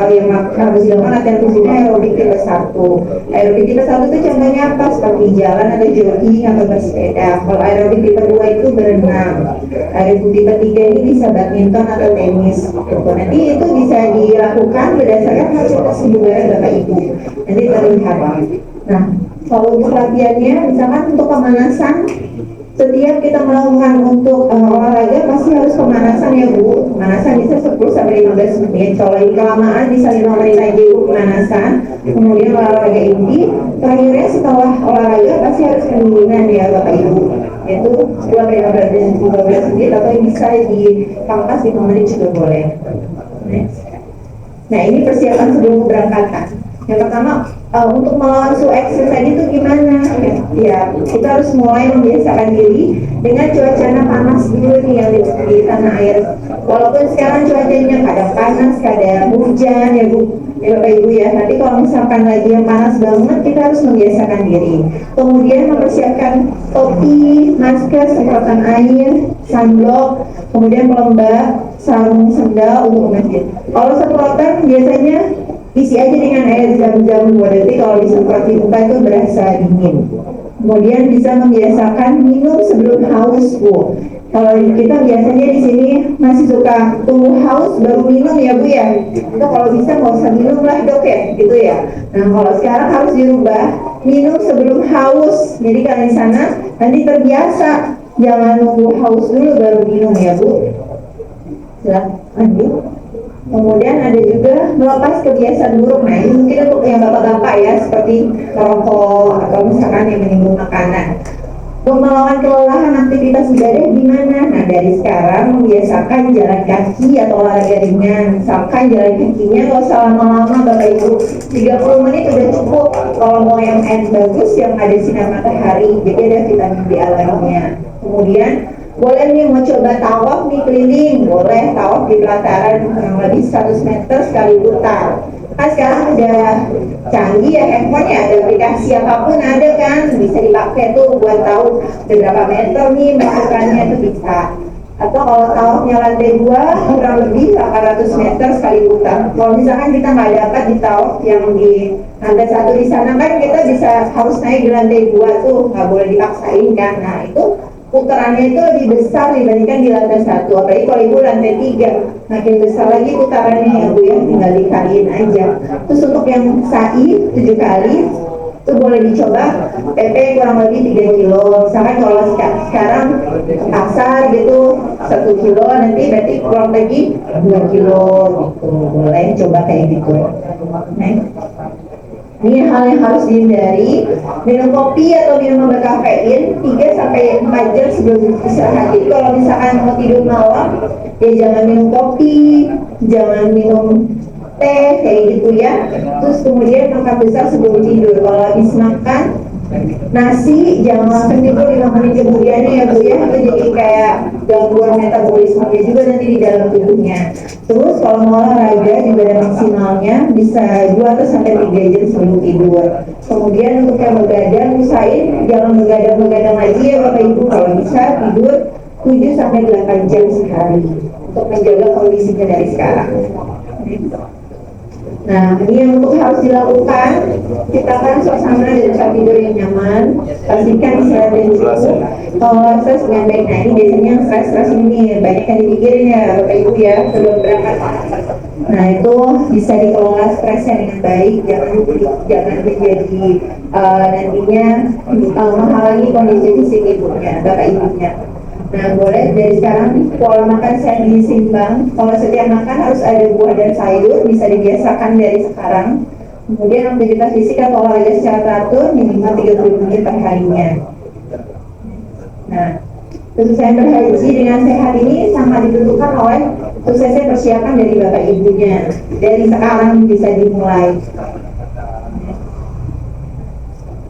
yang harus dilakukan latihan fisiknya aerobik tipe 1. Aerobik tipe 1 itu contohnya apa? Seperti jalan atau jogging atau bersepeda. Kalau aerobik tipe 2 itu berenang. Aerobik tipe 3 ini bisa badminton atau tenis. Nanti itu bisa dilakukan berdasarkan hasil tes kebugaran Bapak Ibu. Nanti terlihat. Nah, kalau untuk latihannya, misalkan untuk pemanasan, setiap kita melakukan untuk olahraga pasti harus pemanasan ya Bu. Pemanasan bisa 10-15 menit. Kalau ini kelamaan bisa 5 menit aja Bu pemanasan. Kemudian olahraga inti. Terakhirnya setelah olahraga pasti harus pendinginan ya Bapak Ibu. Yaitu 15 menit atau bisa dipangkas 5 menit juga boleh. Nah ini persiapan sebelum keberangkatan. Yang pertama untuk melawan su ekses tadi itu gimana? Ya, kita harus mulai membiasakan diri dengan cuacanya panas dulu nih yang di tanah air. Walaupun sekarang cuacanya kadang panas, kadang hujan ya Bu, ya Bapak Ibu ya. Nanti kalau misalkan lagi yang panas banget, kita harus membiasakan diri. Kemudian mempersiapkan topi, masker, semprotan air, sunblock, kemudian pelembab, sarung, sendal untuk masjid. Kalau semprotan biasanya isi aja dengan air zam-zam, berarti kalau disemprot di muka itu berasa dingin. Kemudian bisa membiasakan minum sebelum haus, Bu. Kalau kita biasanya di sini masih suka tunggu haus baru minum ya Bu ya. Itu kalau bisa nggak usah minum lah Dok ya, gitu ya. Nah kalau sekarang harus dirubah, minum sebelum haus. Jadi kalian di sana nanti terbiasa, jangan nunggu haus dulu baru minum ya Bu. Silakan lanjut. Kemudian ada juga melepas kebiasaan buruk. Nah ini mungkin untuk yang bapak-bapak ya, seperti merokok atau misalkan yang menimbun makanan. Untuk melawan kelelahan aktivitas ibadah gimana? Nah dari sekarang membiasakan jalan kaki atau olahraga ringan. Misalkan jalan kakinya nggak usah lama-lama Bapak Ibu, 30 menit udah cukup. Kalau mau yang bagus yang ada sinar matahari, jadi ada vitamin D alamnya. Kemudian boleh nih mau coba tawaf nih keliling, boleh tawaf di pelataran kurang lebih 100 meter sekali putar. Kan sekarang udah canggih ya handphone ya, ada aplikasi apapun ada kan, bisa dipakai tuh buat tahu berapa meter nih melakukannya itu bisa. Atau kalau tawafnya lantai 2 kurang lebih 800 meter sekali putar. Kalau misalkan kita nggak dapat di tawaf yang di lantai 1 di sana kan kita bisa harus naik di lantai 2 tuh, nggak boleh dipaksain kan. Nah itu putarannya itu lebih besar dibandingkan di lantai 1, apalagi kalau Ibu lantai 3 makin besar lagi putarannya ya Bu ya, tinggal dikaliin aja. Terus untuk yang sa'i 7 kali itu boleh dicoba PP kurang lebih 3 kilo. Misalkan kalau sekarang pasar gitu 1 kilo, nanti berarti kurang lagi 2 kilo gitu. Boleh coba kayak gitu. Nah, ini hal yang harus dihindari. Minum kopi atau minuman berkafein 3-4 jam sebelum istirahat. Jadi kalau misalkan mau tidur malam, ya jangan minum kopi, jangan minum teh kayak gitu ya. Terus kemudian makan besar sebelum tidur. Kalau habis makan nasi jangan langsung tidur 5 menit kemudiannya ya Bu ya, itu jadi kayak gangguan metabolismenya juga nanti di dalam tubuhnya. Terus kalau mau olahraga juga ada maksimalnya bisa 2-3 jam sebelum tidur. Kemudian untuk yang begadang usahain jangan begadang lagi ya Bapak Ibu, kalau bisa tidur 7-8 jam sehari untuk menjaga kondisinya dari sekarang. Nah, ini yang untuk harus dilakukan, ciptakan suasana dan tempat tidur yang nyaman, pastikan istirahat dan cukup, kelola stres dengan baik. Nah, ini biasanya yang stres ini banyak yang dipikirin ya Bapak Ibu ya sebelum berangkat. Nah, itu bisa dikelola stresnya dengan baik, jangan menjadi nantinya menghalangi kondisi fisik ibunya, Bapak Ibunya. Nah, boleh dari sekarang pola makan sehat gizi seimbang. Kalau setiap makan harus ada buah dan sayur, bisa dibiasakan dari sekarang. Kemudian aktivitas fisik atau olahraga secara teratur minimal 30 menit per harinya. Nah, kesuksesan berhaji dengan sehat ini sangat ditentukan oleh suksesnya persiapan dari Bapak Ibunya. Dari sekarang bisa dimulai.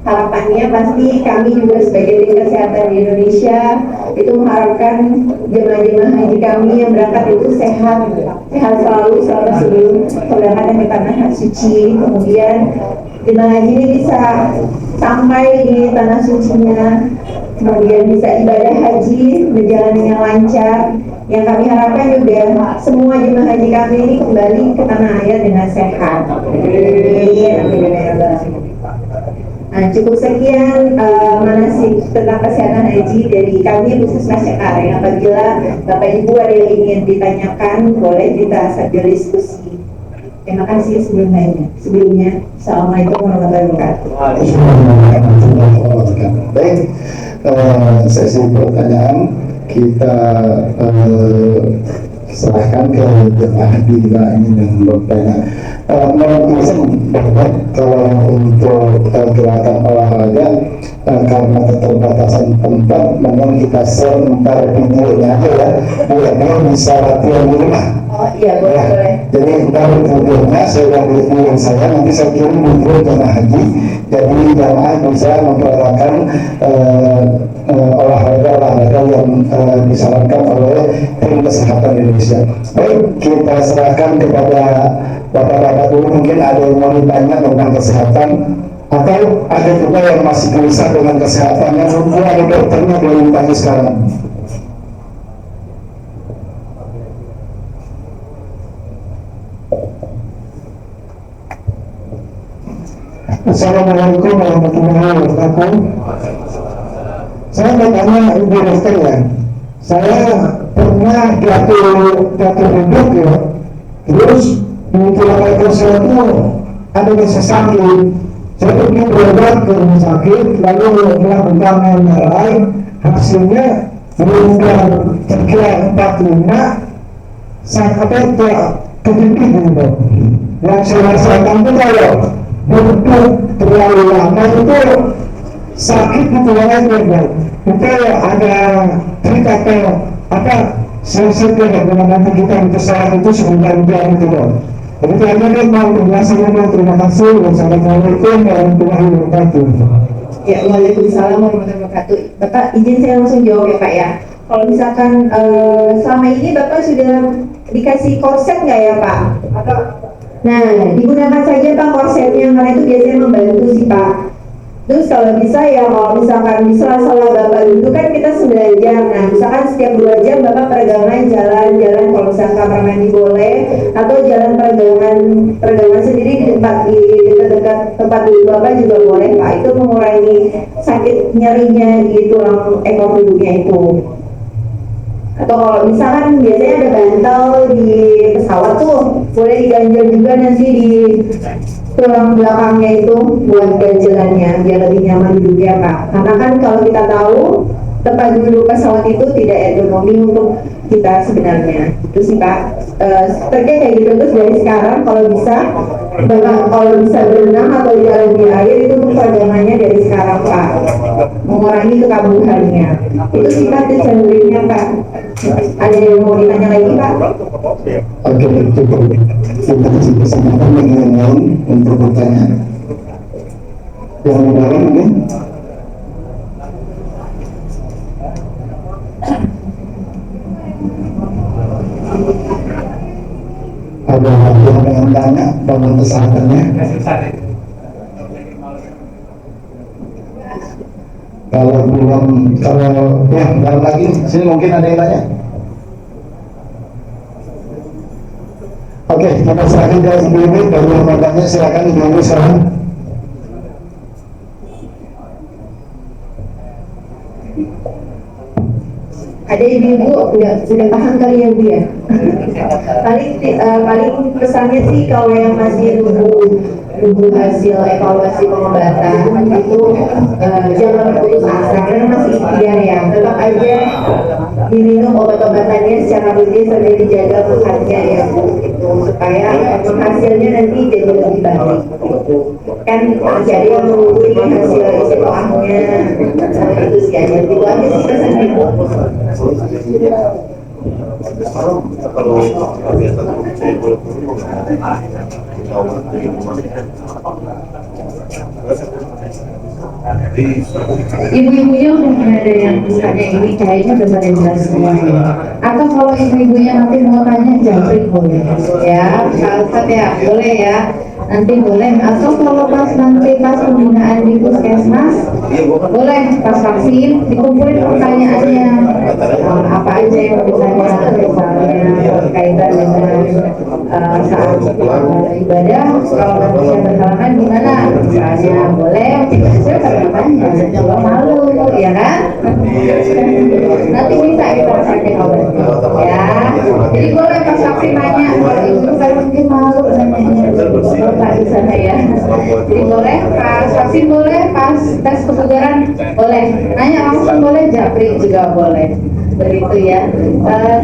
Harapannya pasti kami juga sebagai tim kesehatan di Indonesia itu mengharapkan jemaah-jemaah haji kami yang berangkat itu sehat selalu sebelum keberangkatan ke tanah suci. Kemudian jemaah haji ini bisa sampai di tanah sucinya, kemudian bisa ibadah haji berjalan dengan lancar. Yang kami harapkan juga semua jemaah haji kami ini kembali ke tanah air dengan sehat. Nah, cukup sekian manasik tentang kesehatan haji dari kami Puskesmas Cengkareng. Apabila Bapak Ibu ada yang ingin ditanyakan, boleh kita sambil diskusi. Terima kasih sebelumnya. Assalamualaikum warahmatullahi wabarakatuh. Baik, sesi pertanyaan kita serahkan ke jemaah bila ingin bertanya. Menurut izin, kalau untuk gerakan olahraga karena keterbatasan tempat, memang kita sebentar videonya aja ya, biar bisa latihan di rumah. Oh iya, boleh. Jadi ntar videonya saya video saya nanti saya kirim video jemaah haji, jadi jemaah bisa memperagakan olahraga yang disarankan oleh tim kesehatan Indonesia. Baik, kita serahkan kepada bapak-bapak dulu, mungkin ada yang mau ditanya tentang kesehatan atau ada juga yang masih gelisah dengan kesehatan yang mungkin ada dokternya boleh ditanya sekarang. Assalamualaikum warahmatullahi wabarakatuh. Saya bertanya Ibu Dokter ya, saya pernah jatuh duduk ya, terus di tulang ekor saya itu ada rasa sakit. Saya pergi berobat ke rumah sakit, lalu melakukan MRI, hasilnya meninggal terkira 45, sakitnya ketinggi gitu. Yang saya rasakan itu kalau duduk terlalu lama itu sakit di tulang ekor. Itu ada trik atau apa? Saya kira bagaimana kita kesalahan itu sebenarnya itu dong. Jadi kami mau penjelasannya, terima kasih. Wassalamualaikum warahmatullahi wabarakatuh. Ya, waalaikumsalam warahmatullahi wabarakatuh. Bapak izin saya langsung jawab ya Pak ya. Kalau misalkan selama ini Bapak sudah dikasih korset nggak ya Pak? Atau nah, digunakan saja Pak korsetnya karena itu biasanya membantu sih Pak. Terus kalau bisa ya, kalau misalkan di sela-sela Bapak dulu kan kita 9 jam. Nah, misalkan setiap 2 jam Bapak peregangan jalan-jalan, kalau misalkan kamar mandi boleh, atau jalan peregangan sendiri di dekat tempat duduk Bapak juga boleh Pak. Itu mengurangi sakit nyerinya di tulang ekor duduknya itu. Atau kalau misalkan biasanya ada bantal di pesawat tuh, boleh diganjel juga nanti di tulang belakangnya itu buat ganjelannya biar lebih nyaman duduknya Pak. Karena kan kalau kita tahu tempat duduk pesawat itu tidak ergonomi untuk kita sebenarnya. Itu sih Pak. Terkait kayak gitu terus dari sekarang kalau bisa Bapak kalau bisa berenang atau jalan di air itu untuk perdagangannya dari sekarang Pak, mengurangi kekambuhannya. Itu sih Pak tips Pak. Ada yang mau ditanya lagi Pak? Oke, cukup. Kita kasih kesempatan bagi yang lain untuk bertanya. Yang lain mungkin? Ada yang pengen tanya tentang kesehatannya? Kalau belum, kalau ya nggak lagi, sini mungkin ada yang tanya. Oke, kita serahkan ke ibu-ibu. Dari yang mau tanya silakan ibu-ibu sekarang. Ada ibu-ibu udah paham kali ya Bu ya. paling pesannya sih kalau yang masih nunggu hasil evaluasi pengobatan itu jangan putus asa karena masih ikhtiar ya, tetap aja diminum obat-obatannya secara rutin sampai dijaga kesehatannya ya Bu, itu supaya hasilnya nanti jadi lebih baik gitu. Kan masih ada yang menunggu hasil istiqomahnya, itu sih aja, itu aja sih pesannya Bu. Ibu-ibunya udah ada yang tanya ini kayaknya udah pada jelas semuanya. Atau kalau ibu-ibunya nanti mau tanya japri boleh ya, Pak Ustadz ya boleh ya, nanti boleh. Atau kalau nanti pas pembinaan di puskesmas boleh pas vaksin dikumpulin pertanyaannya apa aja yang ditanya, misalnya berkaitan dengan saat ibadah kalau manusia berhalangan gimana misalnya, boleh saya tanya coba malu ya kan, nanti bisa kita pakai obatnya ya. Jadi boleh pas vaksin nanya, kalau ibu kan mungkin malu nanya bapak di sana ya, jadi boleh pas vaksin, boleh pas tes kebugaran boleh nanya langsung, boleh japri juga boleh. Begitu ya.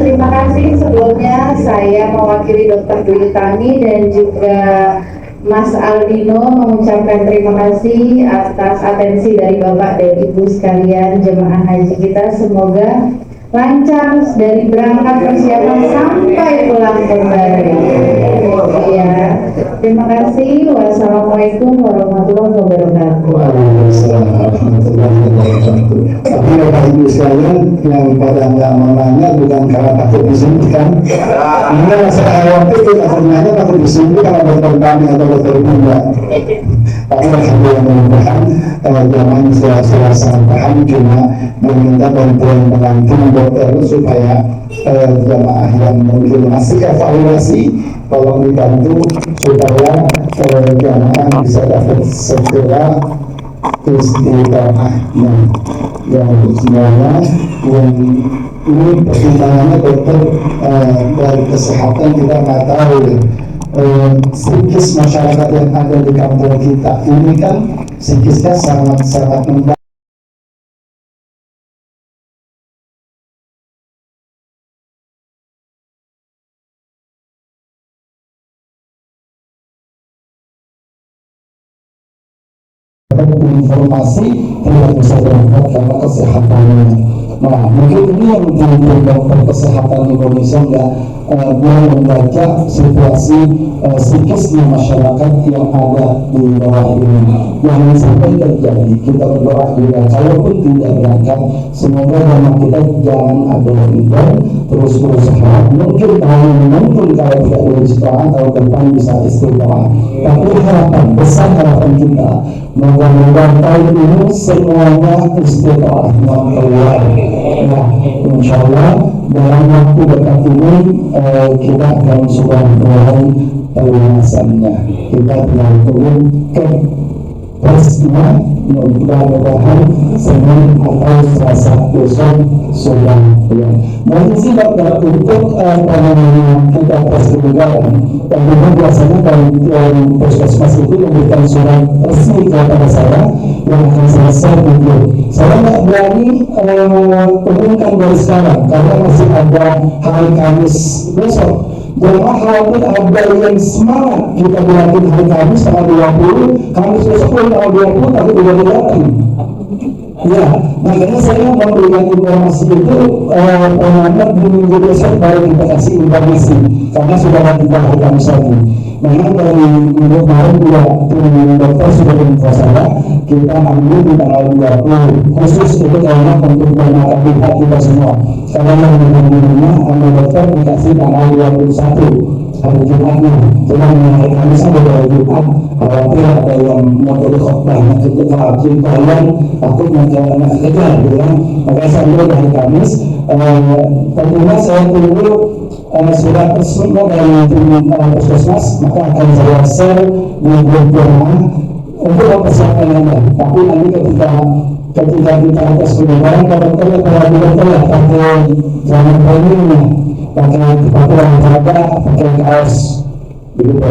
Terima kasih sebelumnya saya mewakili Dr. Dwi Tani dan juga Mas Aldino mengucapkan terima kasih atas atensi dari Bapak dan Ibu sekalian jemaah haji kita. Semoga lancar dari berangkat persiapan sampai pulang kembali. Ya, terima kasih. Wassalamualaikum warahmatullahi wabarakatuh. Waalaikumsalam warahmatullahi wabarakatuh. Tapi Bapak Ibu sekalian yang pada nggak mau nanya bukan karena takut disuntikan. Ini masalah awal itu sebenarnya takut disuntik kalau dokter kami atau dokter Bunda. Tapi alhamdulillah jangan salah sangat paham, cuma meminta bantuan pengantin dokter supaya jamaah yang mungkin masih evaluasi tolong dibantu supaya jamaah bisa dapat segera istiqomahnya. Yang semuanya yang ini pertimbangannya dokter dari kesehatan kita nggak tahu ya. Psikis masyarakat yang ada di kampung kita ini kan psikisnya sangat rendah. Informasi tidak bisa berangkat karena kesehatannya. Nah, mungkin ini yang dibimbing dokter kesehatan Indonesia nggak membaca situasi psikisnya masyarakat yang ada di bawah ini. Jangan sampai terjadi. Kita berdoa juga, kalaupun tidak berangkat, semoga nama kita jangan ada yang hilang, terus berusaha. Mungkin kalau tidak berusaha, tahun depan bisa istiqomah. Tapi besar harapan kita, moga-moga tahun ini semuanya istiqomah keluar. Ya, insya Allah dalam waktu dekat ini kita akan sudah mulai pelunasannya. Kita tinggal turun ke tesnya mudah-mudahan Senin atau Selasa besok sudah ya. Mungkin sih dokter untuk kita tes kebugaran dan memang biasanya dari puskesmas itu memberikan surat resmi kepada saya yang akan selesai video. Saya nggak berani umumkan dari sekarang karena masih ada hari Kamis besok. Jangan khawatir ada yang semangat kita buatin hari Kamis tanggal 20, Kamis besok pun tanggal 20 tapi udah datang. Ya, makanya saya memberikan informasi itu pengantar di minggu besok baru kita kasih informasi karena sudah ada hari Kamis lagi. Memang dari minggu kemarin juga tim dokter sudah info saya kita ambil di tanggal 20 khusus itu karena untuk menangkap pihak kita semua karena yang menghubunginya ambil dokter dikasih tanggal 21 hari Jumatnya cuma mengenai Kamis ada dari Jumat khawatir ada yang mau jadi khotbah ketika kalian takut menjalankan kejar gitu ya makanya saya ambil dari Kamis tentunya saya tunggu surat resmi dari tim puskesmas maka akan saya share di grup jemaah untuk mempersiapkan yang baik. Tapi nanti ketika kita tes penyebaran kalau dokter pakai jangan trainingnya pakai yang jaga pakai kaos begitu.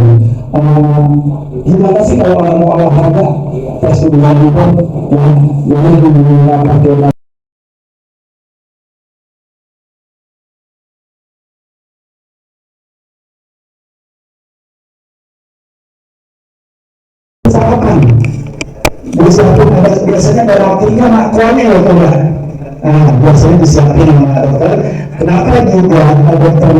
Gimana sih kalau orang mau olahraga tes penyebaran itu ya jadi pakai sarapan biasanya ada rotinya makronya ya Pak. Nah biasanya disiapin sama dokter. Kenapa juga dokter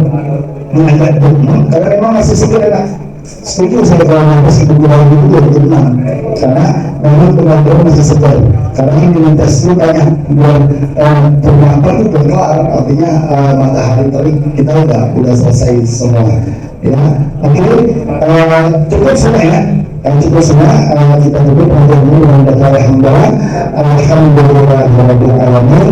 mengajak demam? Karena memang masih segera setuju saya kalau masih berjalan itu jadi demam karena memang benar-benar masih segar karena ini tes itu banyak biar terdampar itu berkelar artinya matahari terik kita udah selesai semua ya. Oke, cukup semua ya. Cukup semua kita tutup untuk ini dengan baca alhamdulillah alhamdulillahirobbilalamin.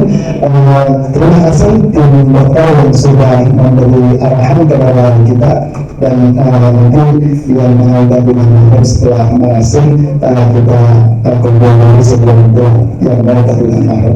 Terima kasih tim dokter yang sudah memberi arahan kepada kita dan nanti yang mengajar dengan setelah mengasih kita kumpul lagi sebelum itu yang mereka dengan mahal.